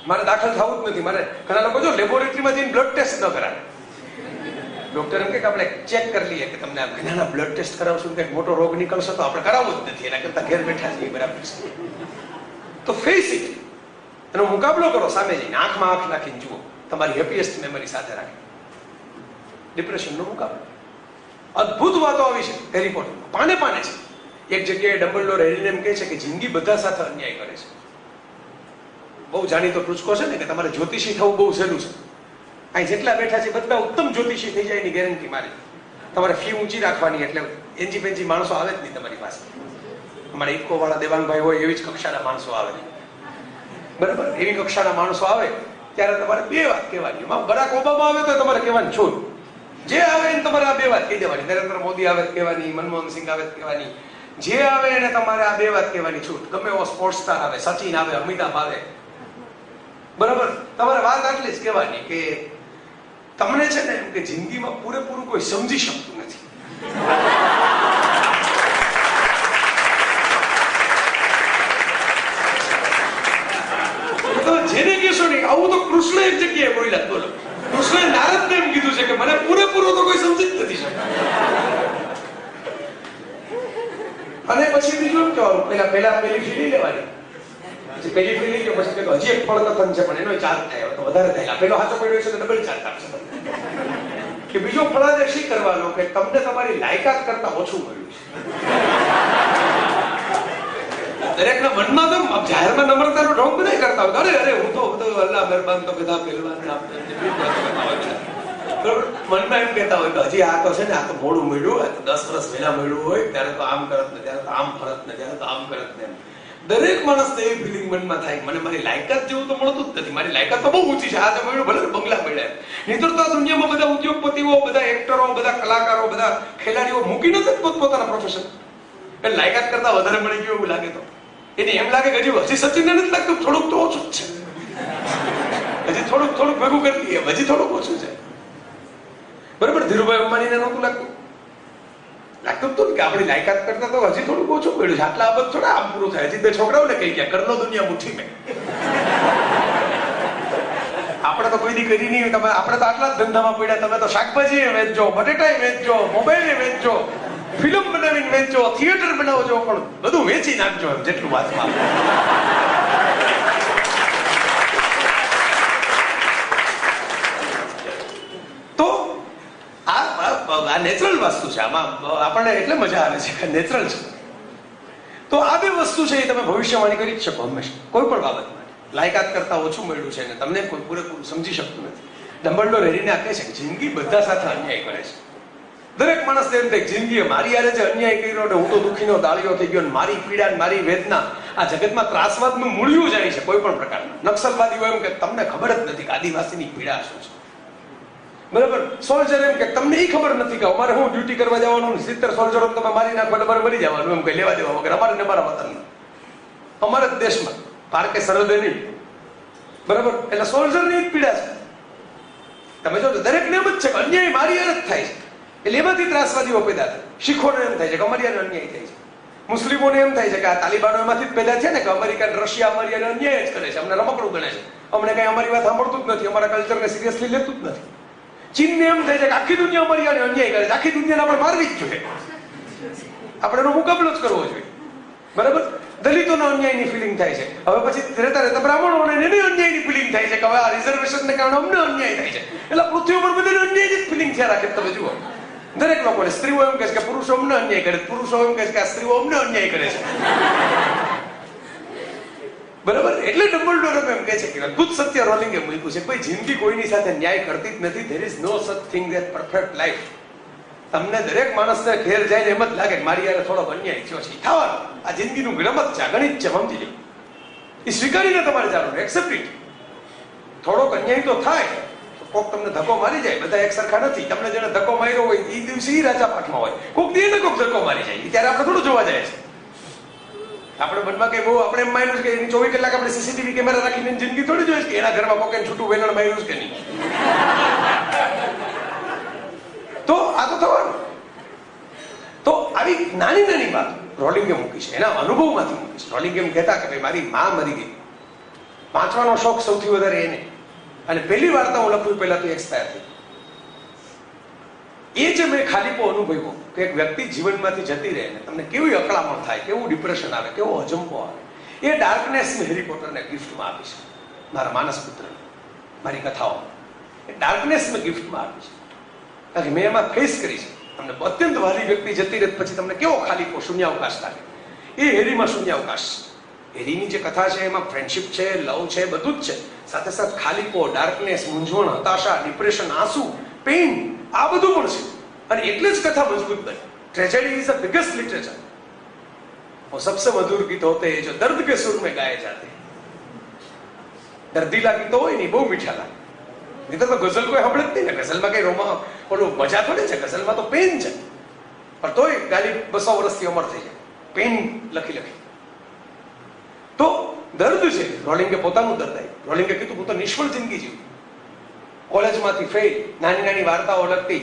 મારે દાખલ થવું જ નથી. મારે ઘણા લોકો જો લેબોરેટરીમાં જઈને બ્લડ ટેસ્ટ ન કરાવે. ડોક્ટર એમ કે આપણે ચેક કરી લઈએ કે તમને ઘણા બ્લડ ટેસ્ટ કરાવશું, કંઈક મોટો રોગ નીકળશે તો આપણે કરાવવું જ નથી, એના કરતા ઘેર બેઠા છીએ. બરાબર છે? તો ફેસ ઇટ, એનો મુકાબલો કરો સામે જઈને, આંખમાં આંખ નાખીને જુઓ, તમારી હેપીએસ્ટ મેમરી સાથે રાખી. ડિપ્રેશનનો મુકાબલો. અદ્ભુત વાતો આવી છે હેરી પોટરમાં, પાને પાને છે. એક જગ્યાએ ડમ્બલડોર હેરીને એમ કહે છે કે જિંદગી બધા સાથે અન્યાય કરે છે. બહુ જાણીતો ટૂચકો છે ને કે તમારે જ્યોતિષી થવું બહુ સહેલું છે. અહીં જેટલા બેઠા છે બધા ઉત્તમ જ્યોતિષી થઈ જાય એની ગેરંટી મારી. તમારે ફી ઊંચી રાખવાની, એટલે એનજી પેનજી માણસો આવે જ નહીં તમારી પાસે. અમારા ઇફકો વાળા દેવાંગભાઈ હોય એવી જ કક્ષાના માણસો આવે, બરાબર? એવી કક્ષાના માણસો આવે ત્યારે તમારે બે વાત કહેવાની. બરાક ઓબામા આવે તો તમારે કહેવાની છોડ, જે આવે એને તમારે આ બે વાત કહી દેવાની. નરેન્દ્ર મોદી આવે કહેવાની, મનમોહન સિંહ આવે કહેવાની, જે આવે એને તમારે આ બે વાત કહેવાની છૂટ. ગમે એવો સ્પોર્ટ્સ સ્ટાર આવે, સચિન આવે, અમિતાભ આવે, બરાબર? તમારે વાત આટલી જ કહેવાની કે તમને છે ને એમ કે જિંદગીમાં પૂરેપૂરું કોઈ સમજી શકતું નથી. જેને કહેશો ને આવું તો કૃષ્ણ એક જગ્યાએ બોલ્યા. બોલો, કૃષ્ણએ નારદને એમ કીધું છે કે મને પૂરેપૂરો તો કોઈ સમજી જ નથી શકતું. અને પછી બીજું એમ કહેવાનું, પહેલા પેલી ફીલી લેવાની, પછી પેલી ફીલી કે પછી કે હજી એક ફળ કથન છે પણ એનો ચાર્જ થાય તો વધારે થાય. પેલો હાથો પડ્યો છે તો ડબલ ચાર્જ આપશે. કે બીજો ફળાદેશ શી કરવાનો કે તમને તમારી લાયકાત કરતા ઓછું મળ્યું છે. દરેકના મનમાં તો જાહેરમાં નમ્રતાનો ઢોંગ બધા કરતા હોય, અરે અરે હું તો બધું અલ્લાહ મહેરબાન તો બધા પહેલવાન બરોબર. મનમાં એમ કહેતા હોય કે હજી આ તો છે ને, આ તો મોડું મળ્યું, આ તો 10 વર્ષ પહેલા મળ્યું હોય, ત્યારે તો આમ કરત ને, ત્યારે તો આમ ફરત ને, ત્યારે તો આમ કરત ને. દરેક માણસ એવી ફિલિંગ મનમાં થાય, મને મારી લાયકાત જેવું તો મળતું જ નથી. મારી લાયકાત તો બહુ ઊંચી છે, આ તો મળ્યું ભલે બંગલા મળ્યા. નહીં તો દુનિયામાં બધા ઉદ્યોગપતિઓ, બધા એક્ટરો, બધા કલાકારો, બધા ખેલાડીઓ મૂકી નથી પોતાના પ્રોફેશન. એ લાયકાત કરતા વધારે મળી ગયું એવું લાગે તો એને એમ લાગે કે હજી સચિનને નથી લાગતું, થોડુંક તો ઓછું જ છે, હજી થોડુંક ભેગું કરી લઈએ, હજી થોડુંક ઓછું છે, બરોબર? ધીરુભાઈ અંબાણીને નહોતું લાગતું હતું કે આપણી લાયકાત કરતા તો હજી થોડુંક ઓછું પડ્યું છે, આટલા અબજ થોડા આમ પૂરું થાય. હજી બે છોકરાઓને કહી ગયા કરનો દુનિયા મુઠ્ઠી મેં. આપણે તો કોઈ દી કરી નહીં. તમે આપણે તો આટલા જ ધંધામાં પડ્યા. તમે તો શાકભાજી વેચજો, બટેટા વેચજો, મોબાઈલ વેચજો, ફિલ્મ બનાવીને વેચજો, થિયેટર બનાવજો, પણ બધું વેચી નાખજો એમ જેટલું વાતમાં. તો આ નેચરલ વસ્તુ છે, આમાં આપણને એટલે મજા આવે છે કે નેચરલ છે. તો આ બે વસ્તુ છે એ તમે ભવિષ્યવાણી કરી જ શકો હંમેશા, કોઈ પણ બાબતમાં. લાયકાત કરતા ઓછું મળ્યું છે ને તમને કોઈ પૂરેપૂરું સમજી શકતું નથી. ડમ્બલડોર હેરીને કહે છે કે જિંદગી બધા સાથે અન્યાય કરે છે. દરેક માણસ એમ થાય જિંદગીએ મારી યારે જે અન્યાય કર્યો ને હું તો દુઃખીનો દાળિયો થઈ ગયો, મારી પીડા મારી વેદના આ જગતમાં ત્રાસવાદનું મૂળિયું જાય છે કોઈ પણ પ્રકારનું. નક્સલવાદીઓ એમ કે તમને ખબર જ નથી કે આદિવાસીની પીડા શું છે, બરાબર? સોલ્જર એમ કે તમને એ ખબર નથી કે અમારે હું ડ્યુટી કરવા જવાનું, 70 સોલ્જરો તમે મારી નાખો તમારે મરી જવાનું, એમ કઈ લેવા દેવા વગર અમારે ને અમારા વતનમાં, અમારા જ દેશમાં, પાર્કે સરહદે નહીં, બરાબર? એટલે સોલ્જરની જ પીડા છે. તમે જો દરેકને એમ જ છે કે અન્યાય મારી યારે જ થાય છે, એટલે એમાંથી ત્રાસવાદીઓ પેદા થાય. શીખોને એમ થાય છે કે અમારી યારે અન્યાય થાય છે, મુસ્લિમોને એમ થાય છે કે આ તાલિબાનો એમાંથી જ પેદા છે ને કે અમેરિકા રશિયા અમારી યારે અન્યાય જ કરે છે, અમને રમકડું ગણે છે, અમને કઈ અમારી વાત સાંભળતું જ નથી, અમારા કલ્ચરને સિરિયસલી લેતું જ નથી. ચીનને એમ થાય છે કે આખી દુનિયા અમારી યારે અન્યાય કરે છે, આખી દુનિયાને આપણે મારવી જ જોઈએ, આપણે એનો મુકાબલો જ કરવો જોઈએ, બરાબર? દલિતોનો અન્યાયની ફિલિંગ થાય છે. હવે પછી રહેતા રહેતા બ્રાહ્મણોને એની અન્યાયની ફિલિંગ થાય છે કે હવે આ રિઝર્વેશનને કારણે અમને અન્યાય થાય છે. એટલે પૃથ્વી ઉપર બધાને અન્યાયની ફિલિંગ થયા રાખે. તમે જુઓ દરેક લોકોને, સ્ત્રીઓ એમ કહે છે કે પુરુષો અમને અન્યાય કરે, પુરુષો એમ કહે છે કે આ સ્ત્રીઓ અમને અન્યાય કરે છે, બરાબર? એટલે ડમ્બલડોર એમ કહે છે કે અદ્ભુત સત્ય રોલિંગે મૂક્યું છે, કોઈ જિંદગી કોઈની સાથે ન્યાય કરતી જ નથી. ધેર ઇઝ નો સચ થિંગ એઝ પરફેક્ટ લાઈફ. તમને દરેક માણસને ઘેર જાય એમ જ લાગે કે મારી યારે થોડોક અન્યાય થયો છે, થવાનો. આ જિંદગીનું ગણમત છે, ગણિત છે, સમજી લો. એ સ્વીકારીને તમારે જવાનું, એક્સેપ્ટ ઇટ. થોડોક અન્યાય તો થાય, કોક તમને ધક્કો મારી જાય, બધા એક સરખા નથી. તમને જેને ધક્કો માર્યો હોય એ દિવસે એ રાજા પાઠમાં હોય, કોક દે ને કોક ધક્કો મારી જાય, ત્યારે આપણે થોડું જોવા જાય છે. આપણે મનમાં કઈ બહુ આપણે એમ માન્યું કે 24 કલાક આપણે સીસીટીવી કેમેરા રાખીને જિંદગી થોડી જોઈએ કે એના ઘરમાં કોકે છૂટું વેલણ માર્યું કે નહીં. તો આ તો થવાનું. તો આવી નાની નાની વાત રોલિંગે મૂકી છે, એના અનુભવમાંથી મૂકી છે. રોલિંગ એમ કહેતા કે ભાઈ મારી માં મરી ગઈ, વાંચવાનો શોખ સૌથી વધારે એને, અને પહેલી વાર્તા હું લખું પહેલા તો એક્સપાયર થઈ. એ જે મેં ખાલીપો અનુભવ્યો કે એક વ્યક્તિ જીવનમાંથી જતી રહે ને તમને કેવી અકળામણ થાય, કેવું ડિપ્રેશન આવે, કેવો અજંપો આવે, એ ડાર્કનેસ મેં હેરી પોટરને ગિફ્ટમાં આપી છે. મારા માનસ પુત્રને મારી કથાઓ એ ડાર્કનેસ મેં ગિફ્ટમાં આપી છે, કારણ કે મેં એમાં ફેસ કરી છે. તમને અત્યંત વાલી વ્યક્તિ જતી રહે પછી તમને કેવો ખાલીપો, શૂન્યાવકાશ લાગે, એ હેરીમાં શૂન્યાવકાશ છે. હેરીની જે કથા છે એમાં ફ્રેન્ડશિપ છે, લવ છે, બધું જ છે. સાથે સાથે ખાલીપો, ડાર્કનેસ, મૂંઝવણ, હતાશા, ડિપ્રેશન, આંસુ, પેઇન, આ બધું પણ છે. અને એટલે જ કથા મજબૂત બની. Tragedy is the biggest literature और सबसे मधुर गीत होते हैं जो दर्द के सुर में गाए जाते हैं. दर्दीला गीतो હોય ને બહુ મીઠા લાગે. નહીં તો ગઝલ કોઈ સાંભળે જ નહીં ને. ગઝલમાં કઈ રોમા ઓલું મજા થોડી છે, ગઝલમાં તો પેન છે. પણ તોય ગાલી 200 વર્ષથી અમર થઈ જાય પેન લખી લખી. તો દર્દ છે. રોલિંગે પોતાનું દર્દ આવ્યું. રોલિંગે કીધું હું તો નિષ્ફળ જિંદગી જીવું, કોલેજમાંથી ફેલ, નાની નાની વાર્તાઓ લખતી,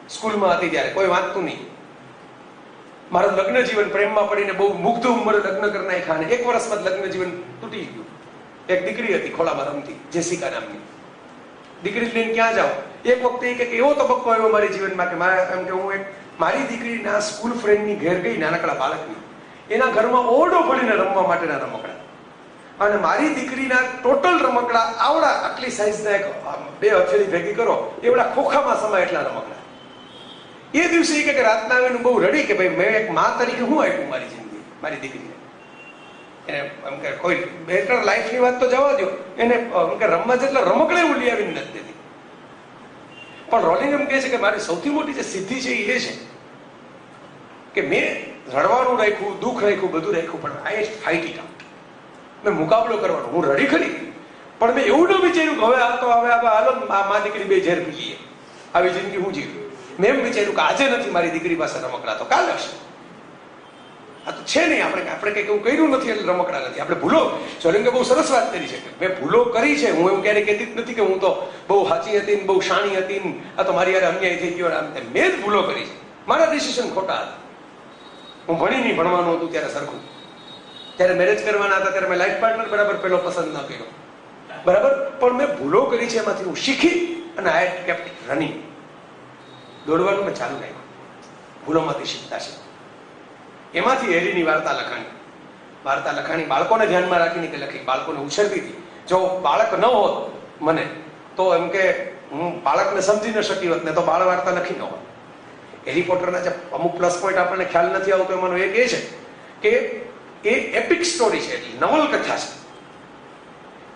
સ્કૂલમાં હતી ત્યારે કોઈ વાંચતું નહીં. મારું લગ્ન જીવન પ્રેમમાં પડીને બહુ મુગ્ધ ઉંમરે લગ્ન કરી નાખ્યા અને 1 વર્ષમાં લગ્ન જીવન તૂટી ગયું. એક દીકરી હતી ખોલામાં રમતી, જેસિકા નામની. દીકરી લઈને ક્યાં જાઓ? એક વખતે એક એવો તબક્કો આવ્યો મારી જીવનમાં કે એમ કે હું એક મારી દીકરીના સ્કૂલ ફ્રેન્ડની ઘેર ગઈ, નાનકડા બાળકની. એના ઘરમાં ઓરડો ભરીને રમવા માટેના રમકડા, અને મારી દીકરીના ટોટલ રમકડા આવડા આટલી સાઈઝના, એક 2 હથેળી ભેગી કરો એવડા ખોખામાં સમાય એટલા રમકડા. એ દિવસે કે રાતના આવીને બહુ રડી કે ભાઈ મેં એક મા તરીકે હું આપ્યું મારી જિંદગી, મારી દીકરીને. એને એમ કે કોઈ બેટર લાઈફની વાત તો જવા દો, એને એમ કે રમવા જેટલા રમકડા એવું લઈ આવીને નથી દેતી. પણ રોલિંગ એમ કહે છે કે મારી સૌથી મોટી જે સિદ્ધિ છે એ છે કે મેં રડવાનું રાખ્યું, દુઃખ રાખ્યું, બધું રાખ્યું, પણ આઈ ફાઇટ ઇટ આઉટ. મેં મુકાબલો કરવાનો. હું રડી ખરી, પણ મેં એવું ન વિચાર્યું કે હવે આ તો હવે હાલો મા દીકરી બે ઝેર પી લઈએ, આવી જિંદગી હું જીવું. મેં એમ વિચાર્યું કે આજે નથી મારી દીકરી પાસે રમકડા તો કાલે હશે. આ તો છે નહીં, આપણે કંઈક એવું કર્યું નથી એટલે રમકડા નથી. આપણે ભૂલો, ચોલિંગે બહુ સરસ વાત કરી છે કે મેં ભૂલો કરી છે. હું એવું ક્યારેય કહેતી જ નથી કે હું તો બહુ સાચી હતી ને બહુ શાણી હતી ને આ તો મારી યાર અન્યાય થઈ ગયો. મેં જ ભૂલો કરી છે. મારા ડિસિઝન ખોટા હતા. હું ભણી નહીં, ભણવાનું હતું ત્યારે સરખું. ત્યારે મેરેજ કરવાના હતા ત્યારે મેં લાઈફ પાર્ટનર બરાબર પેલો પસંદ ન કર્યો, બરાબર. પણ મેં ભૂલો કરી છે, એમાંથી હું શીખી અને આઈ કેપ્ટ રનિંગ. દોડવાનું મેં ચાલુ રાખ્યું, ભૂલોમાંથી શીખતા છે. એમાંથી હેરીની વાર્તા લખાણી બાળકોને ધ્યાનમાં રાખીને કે લખી, બાળકોને ઉછેરતી હતી. જો બાળક ન હોત મને તો એમ કે હું બાળકને સમજી ન શકી હોત ને તો બાળ વાર્તા લખી ન હોત. હેરી પોટરના જે અમુક પ્લસ પોઈન્ટ આપણને ખ્યાલ નથી આવતો એમાંનો એક એ છે કે એ એપિક સ્ટોરી છે, એટલે નવલકથા છે.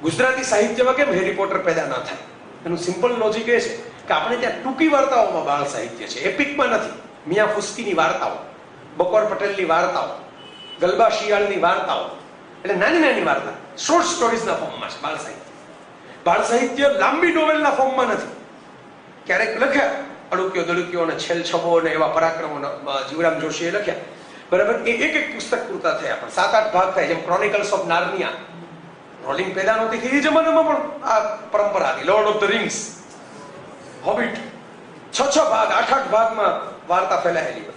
ગુજરાતી સાહિત્યમાં કેમ હેરી પોટર પેદા ન થાય? એનું સિમ્પલ લોજિક એ છે કે આપણે ત્યાં ટૂંકી વાર્તાઓમાં બાળ સાહિત્ય છે, એપિકમાં નથી. મિયા ફુસ્કીની વાર્તાઓ, બકોર પટેલની વાર્તાઓ, ગલબા શિયાળની વાર્તાઓ, એટલે નાની નાની વાર્તા શોર્ટ સ્ટોરીઝના ફોર્મમાં છે બાળ સાહિત્ય. બાળ સાહિત્ય લાંબી નોવેલના ફોર્મમાં નથી. ક્યારેક લખ્યા અડુક્યો દડુક્યો અને છેલ છબો અને એવા પરાક્રમો જીવરામ જોશીએ લખ્યા, બરાબર. એ એક પુસ્તક પૂરતા થયા, પણ 7-8 ભાગ થાય. જેમ ક્રોનિકલ્સ ઓફ નાર્નિયા, રોલિંગ પેદા નહોતી થઈ એ જમાનામાં પણ આ પરંપરા હતી. Lord of the rings, Hobbit, 6 ભાગ 8 ભાગમાં વાર્તા ફેલાયેલી હોય.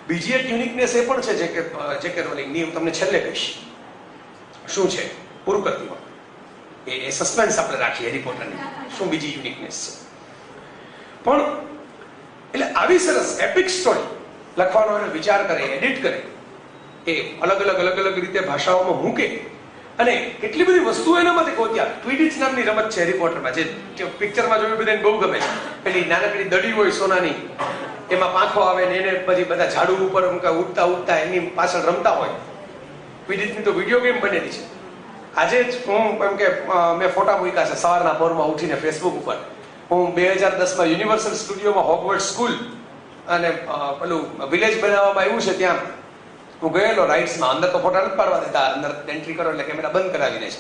બીજી એક યુનિકનેસ એ પણ છે જે કે રોલિંગની હું તમને છેલ્લે કહીશ શું છે, પૂરું કરતી વખતે એ સસ્પેન્સ આપણે રાખીએ હેરી પોટરની શું બીજી યુનિકનેસ છે. પણ એટલે આવી સરસ એપિક સ્ટોરી લખવાનો એને વિચાર કરે, એડિટ કરે, એ અલગ અલગ રીતે ભાષાઓમાં મૂકે, અને કેટલી બધી વસ્તુઓ એનામાંથી ગોત્યા. ક્વિડિચ નામની રમત છે હેરી પોટરમાં, જે પિક્ચરમાં જોયું બધાને બહુ ગમે. પેલી નાનકડી દડી હોય સોનાની, એમાં પાંખો આવે ને એને પછી બધા ઝાડુ ઉપર ઉડતા એની પાછળ રમતા હોય. ક્વિડિચની તો વિડીયો ગેમ બનેલી છે. આજે જ હું એમ કે મેં ફોટા મૂક્યા છે સવારના પોરમાં ઉઠીને ફેસબુક ઉપર. હું 2010માં યુનિવર્સલ સ્ટુડિયોમાં હોગવર્ડ સ્કૂલ અને પેલું વિલેજ બનાવવામાં આવ્યું છે ત્યાં હું ગયેલો રાઇડ્સમાં. અંદર તો ફોટા નથી પાડવા દેતા, અંદર એન્ટ્રી કરો એટલે કેમેરા બંધ કરાવી દે છે.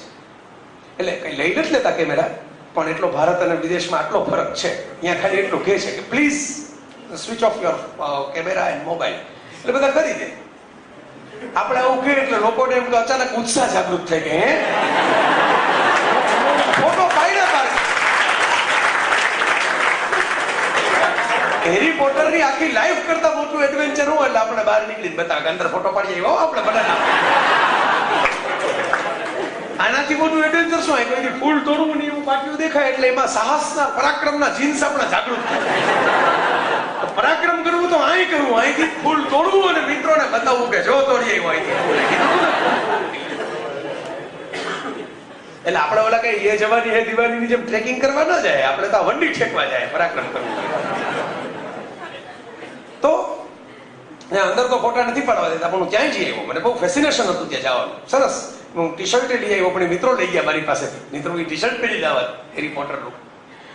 એટલે કઈ લઈ નથી લેતા કેમેરા, પણ એટલો ભારત અને વિદેશમાં આટલો ફરક છે. અહીંયા ખાલી એટલું કહે છે કે please switch off your camera and mobile, એટલે બધા કરી દે. આપણે આવું કહીએ એટલે લોકોને એમ કે અચાનક ઉત્સાહ જાગૃત થઈ કે હે ફોટો પાડ્યા પાડે. હેરી પોટર ની આખી લાઈફ કરતા મોટું એડવેન્ચર હોય એટલે આપણે બહાર નીકળીને બતાવે અંદર ફોટો પાડીએ એવો આપણે બનાવી. આનાથી મોટું એડવેન્ચર શું હોય? કોઈ ફૂલ તોડવું નહીં એવું પાટિયું દેખાય એટલે એમાં સાહસના પરાક્રમના જીન્સ આપણા જાગૃત થાય. પરાક્રમ કરવું તો અહીં કરવું, અહીંથી ફૂલ તોડવું અને મિત્રોને બતાવવું કે જો તોડીએ એવું અહીંથી. એટલે આપણે ઓલા કઈ એ જવાની હે દિવાળીની જેમ ટ્રેકિંગ કરવા ન જાય, આપણે તો વંડી ઠેકવા જાય પરાક્રમ કરવું. તો અંદર તો ફોટા નથી પાડવા દેતા, પણ હું ક્યાંય જઈ આવ્યો, મને બહુ ફેસિનેશન હતું ત્યાં જવાનું. સરસ, હું ટી શર્ટ લઈ આવ્યો, પણ મિત્રો લઈ ગયા મારી પાસેથી. મિત્રો ટી શર્ટ પહેરી જવા હેરી પોટરનું.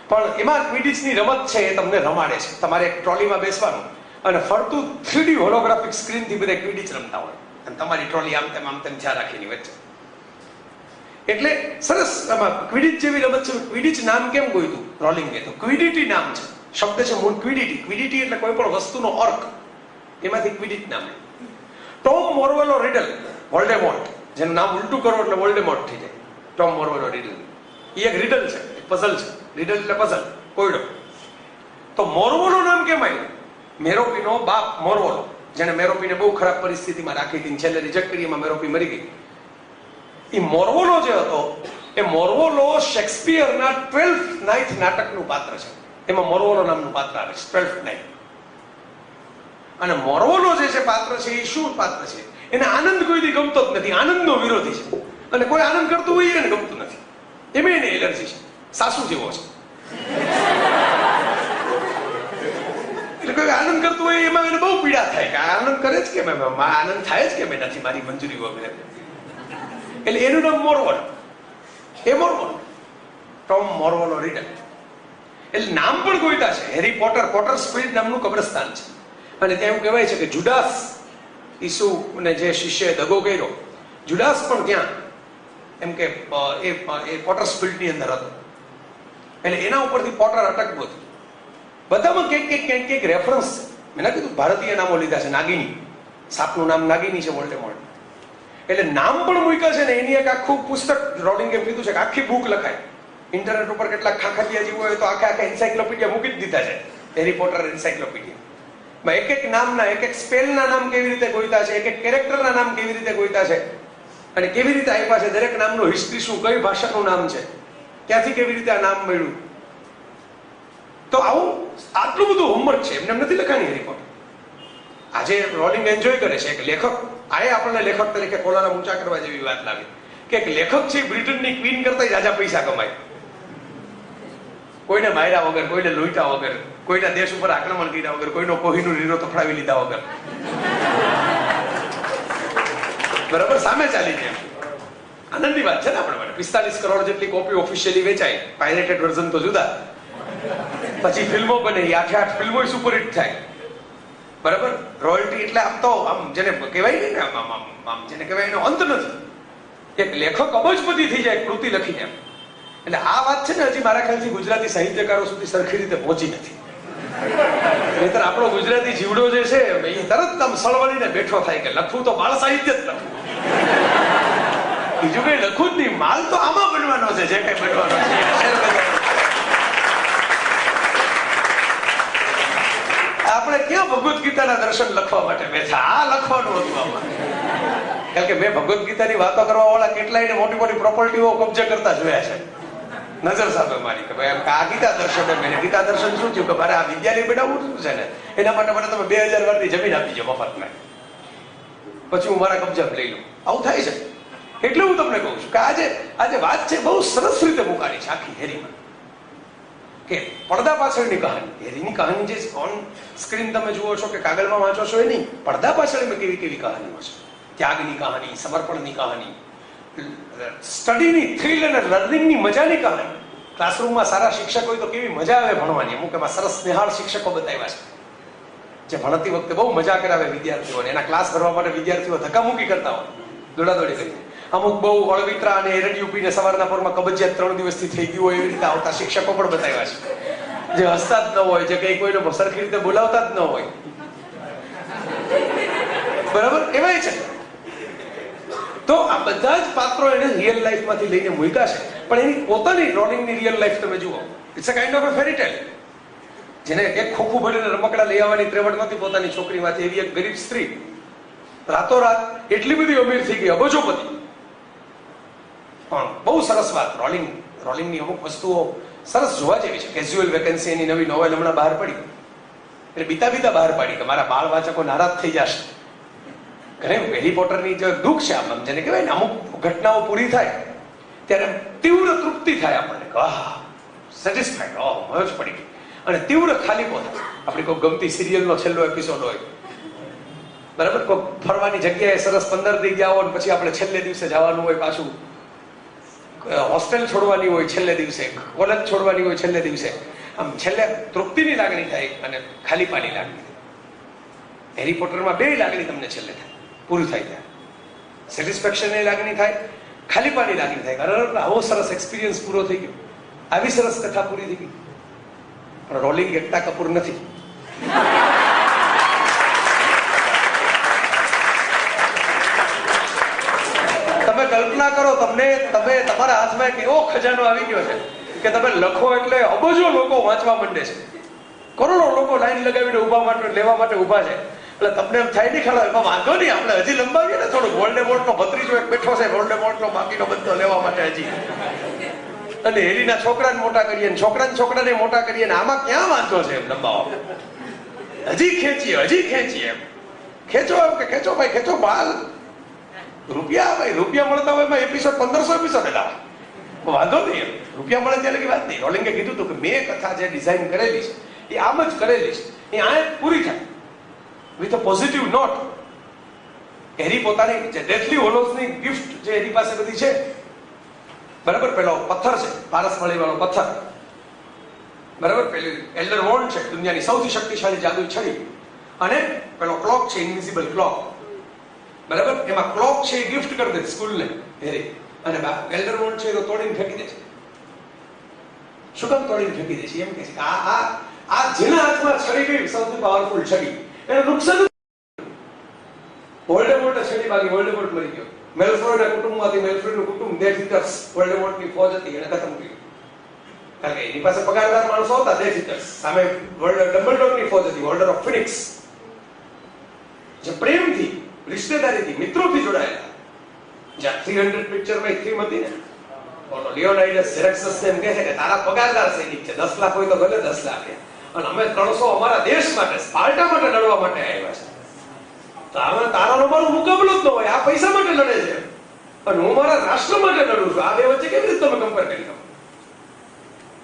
પણ એમાં ક્વિડિચની રમત છે, એ તમને રમાડે છે. તમારે એક ટ્રોલીમાં બેસવાનું અને ફરતું 3D હોલોગ્રાફિક સ્ક્રીનથી બધા ક્વિડિચ રમતા હોય અને તમારી ટ્રોલી આમ તેમ જ્યાં રાખીની વચ્ચે. એટલે સરસ આમાં ક્વિડિચ જેવી રમત છે. ક્વિડિચ નામ કેમ ગોઈતું રોલિંગે? તો ક્વિડિટી નામ છે, શબ્દ છે મૂળ ક્વિડિટી. ક્વિડિટી એટલે કોઈ પણ વસ્તુનો અર્ક, એમાંથી ક્વિડિચ નામ. ટોમ મોરવેલો રિડલ, વોલ્ડેમોર્ટ, જેનું નામ ઉલટું કરો એટલે વોલ્ડેમોર્ટ થઈ જાય. ટોમ મોરવેલો રિડલ એ એક રિડલ છે, પઝલ છે. રિડલ એટલે પઝલ, કોયડો. તો મોરવોલો નામ કેમ આવ્યું? મેરોપીનો બાપ મોરવોલો, જેને મેરોપીને બહુ ખરાબ પરિસ્થિતિમાં રાખી હતી, છેલ્લે રિજેક્ટ કરી, એમાં મેરોપી મરી ગઈ. એ મોરવોલો જે હતો, એ મોરવોલો શેક્સપિયરના 12th નાઇટ નાટકનું પાત્ર છે. એમાં મોરવોલો નામનું પાત્ર આવે છે, 12th નાઇટ. અને મોરવોલો જે છે પાત્ર છે, એ શું પાત્ર છે? એને આનંદ કોઈથી ગમતો જ નથી, આનંદનો વિરોધી છે. અને કોઈ આનંદ કરતું હોય એને ગમતું નથી, એમ એને એલર્જી છે, સાસુ જેવો છે. એટલે કોઈ આનંદ કરતું હોય એમાં એને બહુ પીડા થાય કે આનંદ કરે જ કેમ, આનંદ થાય જ કેમ નથી, મારી મંજૂરી વગેરે. એટલે એનું નામ મોરવોલો. એ મોરવોલો, ટોમ મોરવોલો રિડલ. એટલે નામ પણ ગોઈતા છે. હેરી પોટર, પોટર્સ ફિલ્ડ નામનું કબ્રસ્તાન છે. અને ત્યાં એવું કહેવાય છે કે જુડાસ, ઈસુને જે શિષ્યએ દગો કર્યો, જુડાસ પણ ત્યાં એમ કે એ પોટર્સ ફિલ્ડની અંદર હતો. એટલે એના ઉપરથી પોટર અટકવું હતું. બધામાં ક્યાંક રેફરન્સ છે. મેં ના કીધું ભારતીય નામો લીધા છે. નાગિની, સાપનું નામ નાગિની છે, વોલ્ડેમોર્ટ. એટલે નામ પણ મૂક્યા છે ને. એની એક આખું પુસ્તક રોલિંગે કીધું છે કે આખી બુક લખાય. ઇન્ટરનેટ ઉપર કેટલાક ખાખરિયા જેવું હોય તો આખા એન્સાઇક્લોપીડિયા મૂકી જ દીધા છે, હેરી પોટર એન્સાઇક્લોપીડિયા. એક એક નામના, એક એક સ્પેલના નામ કેવી રીતે ગોઈતા છે, એક એક કેરેક્ટરના નામ કેવી રીતે ગોઈતા છે અને કેવી રીતે આપ્યા છે, દરેક નામનો હિસ્ટ્રી શું, કઈ ભાષાનું નામ છે, ક્યાંથી કેવી રીતે આ નામ મળ્યું. તો આવું આટલું બધું હોમવર્ક છે. એમને નથી લખાણી હેરી પોટર. આજે રોલિંગ એન્જોય કરે છે. એક લેખક, આ આપણને લેખક તરીકે કોલાના ઊંચા કરવા જેવી વાત લાગે કે એક લેખક છે બ્રિટનની ક્વીન કરતા જાજા પૈસા કમાય, કોઈને માર્યા વગર, કોઈને લૂંટ્યા વગર, કોઈના દેશ ઉપર આક્રમણ કર્યા વગર, કોઈનો કોહિનૂર હીરો તફડાવી લીધા વગર. બરાબર, સામે ચાલી જાય. આનંદની વાત છે ને આપણે માટે. 45 કરોડ જેટલી કોપી ઓફિશિયલી વેચાય, પાયરેટેડ વર્ઝન તો જુદા. પછી ફિલ્મો બને, 8 ફિલ્મો સુપરહિટ થાય. બરાબર, રોયલ્ટી એટલે આમ તો આમ જેને કહેવાય ને, આમ જેને કહેવાય એનો અંત નથી. એક લેખક અબજપતિ થઈ જાય કૃતિ લખીને. એટલે આ વાત છે ને, હજી મારા ખ્યાલથી ગુજરાતી સાહિત્યકારો સુધી સરખી રીતે પહોંચી નથી. નહીતર આપણો ગુજરાતી જીવડો જે છે એ તરત આમ સળવળીને બેઠો થાય કે લખવું તો બાળ સાહિત્ય જ લખવું, બીજું કઈ લખવું જ નહીં. માલ તો આમાં બનવાનો છે, જે કઈ બનવાનો છે. આપણે ક્યાં ભગવદ્ ગીતાના દર્શન લખવા માટે બેઠા? આ લખવાનું હતું આમાં. કારણ કે મેં ભગવદ્ ગીતાની વાતો કરવા વાળા કેટલાય મોટી મોટી પ્રોપર્ટીઓ કબજે કરતા જોયા છે. નજર સામે મારી કે ભાઈ આ ગીતા દર્શન. મેં ગીતા દર્શન શું થયું કે મારે આ વિદ્યાલય બનાવવું છે ને, એના માટે મને તમે 2000 વારની જમીન આપીજો મફતમાં, પછી હું મારા કબજામાં લઈ લઉં. આવું થાય છે. એટલે હું તમને કહું છું કે આજે વાત છે બહુ સરસ રીતે મુકારી છે આખી હેરીમાં, કે પડદા પાછળની કહાની. હેરીની કહાની જે ઓન સ્ક્રીન તમે જુઓ છો કે કાગળમાં વાંચો છો એ નહીં, પડદા પાછળ એમાં કેવી કેવી કહાનીઓ છે. ત્યાગની કહાની, સમર્પણની કહાની, સ્ટડીની થ્રિલ અને લર્નિંગની મજાની કહાની. ક્લાસરૂમમાં સારા શિક્ષક હોય તો કેવી મજા આવે ભણવાની. અમુક એમાં સરસ સ્નેહાળ શિક્ષકો બતાવ્યા છે, જે ભણતી વખતે બહુ મજા કરાવે વિદ્યાર્થીઓને. એના ક્લાસ ભરવા માટે વિદ્યાર્થીઓ ધક્કામુક્કી કરતા હોય, દોડાદોડી કરીને. અમુક બહુ વળવિતરા અને એરડિયું પીને સવારના પોરમાં કબજિયાત 3 દિવસથી થઈ ગયું હોય એવી રીતે આવતા શિક્ષકો પણ બતાવ્યા છે, જે હસતા જ ન હોય, જે કઈ કોઈને સરખી રીતે બોલાવતા જ ન હોય. બરાબર, એવાય છે. તો આ બધા જ પાત્રો એને રિયલ લાઈફમાંથી લઈને મૂક્યા છે, પણ એની પોતાની રોલિંગની રિયલ લાઈફ તમે જુઓ, it's a kind of a fairy tale. જેને એક ખોખું ભરીને રમકડા લઈ આવવાની ત્રેવડ નહોતી પોતાની છોકરીમાંથી, એવી એક ગરીબ સ્ત્રી રાતોરાત એટલી બધી અમીર થઈ ગઈ, અબજોપતિ. પણ બહુ સરસ વાત, રોલિંગની અમુક વસ્તુઓ સરસ જોવા જેવી છે. કેઝ્યુઅલ વેકેન્સી એની નવી નોવેલ હમણાં બહાર પડી, એટલે બીતા બહાર પાડી કે મારા બાળ વાચકો નારાજ થઈ જશે. ઘણી હેરી પોટરની જે દુઃખ છે, આમ જેને કહેવાય ને, અમુક ઘટનાઓ પૂરી થાય ત્યારે તીવ્ર તૃપ્તિ થાય આપણને, વાહ સેટિસ્ફાઈડ, ઓહ મોજ પડી ગઈ. અને તીવ્ર ખાલીપો થાય. આપણી કોઈ ગમતી સિરિયલનો છેલ્લો એપિસોડ હોય, બરાબર, કોઈ ફરવાની જગ્યાએ સરસ 15 દી ગયા હોય, પછી આપણે છેલ્લે દિવસે જવાનું હોય, પાછું હોસ્ટેલ છોડવાની હોય છેલ્લે દિવસે, કોલેજ છોડવાની હોય છેલ્લે દિવસે, આમ છેલ્લે તૃપ્તિની લાગણી થાય અને ખાલીપાની લાગણી થાય. હેરી પોટરમાં બે લાગણી તમને છેલ્લે થાય, પૂરું થાય ત્યાં. સેટિસ્ફેક્શનની લાગણી થાય, ખાલીપાની લાગણી થાય. કારણ આવો સરસ એક્સપિરિયન્સ પૂરો થઈ ગયો, આવી સરસ કથા પૂરી થઈ ગઈ. પણ રોલિંગ એકતા કપૂર નથી. તમે કલ્પના કરો, તમે તમારા હાથમાં એક એવો ખજાનો આવી ગયો છે કે તમે લખો એટલે અબજો લોકો વાંચવા માંડે છે, કરોડો લોકો લાઈન લગાવીને લેવા માટે ઉભા છે. એટલે તમને એમ થાય નહીં, ખરા એમાં વાંધો નહીં, આપણે હજી લંબાવીએ ને થોડું. વોલ્ડેમોર્ટનો ભત્રીજો એક બેઠો છે, વોલ્ડેમોર્ટનો બાકીનો બધો લેવા માટે હજી. અને હેરીના છોકરાને મોટા કરીએ, છોકરાને મોટા કરીએ, ને આમાં ક્યાં વાંધો છે એમ લંબાવવા? હજી ખેંચીએ એમ ખેંચો, એમ કે ખેંચો ભાઈ, ખેંચો બાલ. રૂપિયા મળતા હોય એમાં એપિસોડ 1500 એપિસોડ હતા, વાંધો નહીં એમ. રૂપિયા મળે ત્યારે વાત નહીં. રોલિંગે કીધું હતું કે મેં કથા જે ડિઝાઇન કરેલી છે એ આમ જ કરેલી છે, એ આ પૂરી થાય વિથ અ પોઝિટિવ નોટ. હેરી પોતાની જે ડેથલી હોલોઝની ગિફ્ટ જે એની પાસે બધી છે, બરાબર, પેલો પથ્થર છે, પારસમણી વાળો પથ્થર, બરાબર, પેલી એલ્ડર વોન્ડ છે, દુનિયાની સૌથી શક્તિશાળી જાદુઈ છડી, અને પેલો ક્લોક છે, ઇનવિઝિબલ ક્લોક, બરાબર, એમાં ક્લોક છે એ ગિફ્ટ કરી દે સ્કૂલને હેરી, અને એલ્ડર વોન્ડ છે એ તોડીને ફેંકી દે છે. શું કામ તોડીને ફેંકી દે છે? એમ કે છે કે આ જેના હાથમાં છડી ગઈ, સૌથી પાવરફુલ છડી, એને નુકસાન. વોલ્ડેમોર્ટે છડી માગી, વોલ્ડેમોર્ટ મરી ગયો. મેલ્ફ્રોયના કુટુંબમાંથી મેલ્ફ્રોયનું કુટુંબ ડેથ ઈટર્સ, વોલ્ડેમોર્ટની ફોજ હતી, એને ખતમ કર્યું. કારણ કે એની પાસે પગારદાર માણસો હતા, ડેથ ઈટર્સ. સામે ડમ્બલડોરની ફોજ હતી, ઓર્ડર ઓફ ફિનિક્સ, જે પ્રેમથી, રિશ્તેદારીથી, મિત્રોથી જોડાયેલા. જ્યાં 300 પિક્ચરમાં એક થીમ હતી ને, ઓલો લિયોનાઇડસ ઝેરેક્સસને એમ કહે છે કે તારા પગારદાર સૈનિક છે, 10 લાખ હોય તો ભલે 10 લાખ, અને અમે 300 અમારા દેશ માટે, સ્પાર્ટા માટે લડવા માટે આવ્યા છે. તો આમાં તારાનો મારો મુકાબલો જ ન હોય, આ પૈસા માટે લડે છે અને હું મારા રાષ્ટ્ર માટે લડું છું. આ બે વચ્ચે કેવી રીતે તમે કમ્પેર કરી શકો?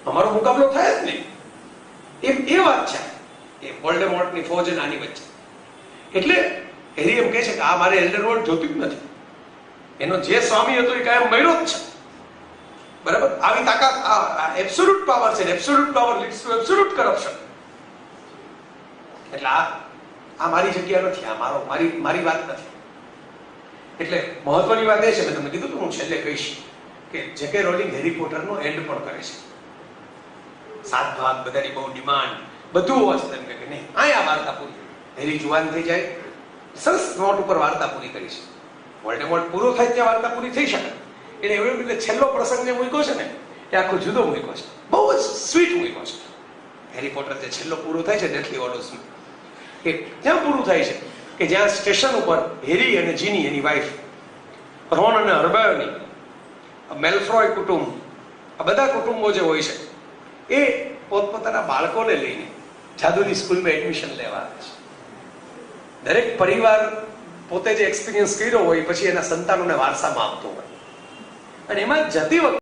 અમારો મુકાબલો થાય જ નહીં. એ વાત છે એ વોલ્ડેમોર્ટની ફોજ અને આની વચ્ચે. એટલે હેરી એમ કહે છે કે આ મારે એલ્ડરવોર્ડ જોતું જ નથી. એનો જે સ્વામી હતો એ કાયમ મર્યો જ છે, બરાબર. આવી તાકાત, આ એબ્સોલ્યુટ પાવર છે, absolute power leads two absolute corruption. એટલે આ મારી જગ્યા નથી, આ મારી વાત નથી. એટલે મહત્વની વાત એ છે, મેં તમને કીધું, હું છેલ્લે કહીશ કે જે.કે રોલિંગ હેરી પોટરનો એન્ડ પણ કરે છે. 7 ભાગ, બધાની બહુ ડિમાન્ડ, બધું હોવા છતાં એમ કે નહીં, આ વાર્તા પૂરી. હેરી જુવાન થઈ જાય, સરસ નોટ ઉપર વાર્તા પૂરી કરી છે. વોલ્ડેમોર્ટ પૂરો થાય ત્યાં વાર્તા પૂરી થઈ શકે. એટલે એવું એટલે છેલ્લો પ્રસંગ જે મૂક્યો છે ને, એ આખો જુદો મૂક્યો છે, બહુ જ સ્વીટ મૂક્યો છે. હેરી પોટર જે છેલ્લો પૂરો થાય છે ડેથલી હોલોઝમાં, એ ત્યાં પૂરું થાય છે કે જ્યાં સ્ટેશન ઉપર હેરી અને જીની, એની વાઈફ, રોન અને હર્બાયોની, મેલ્ફ્રોય કુટુંબ, આ બધા કુટુંબો જે હોય છે એ પોતપોતાના બાળકોને લઈને જાદુની સ્કૂલમાં એડમિશન લેવા આવે છે. દરેક પરિવાર પોતે જે એક્સપિરિયન્સ કર્યો હોય પછી એના સંતાનોને વારસામાં આપતો હોય, અને એમાં જતી વખતે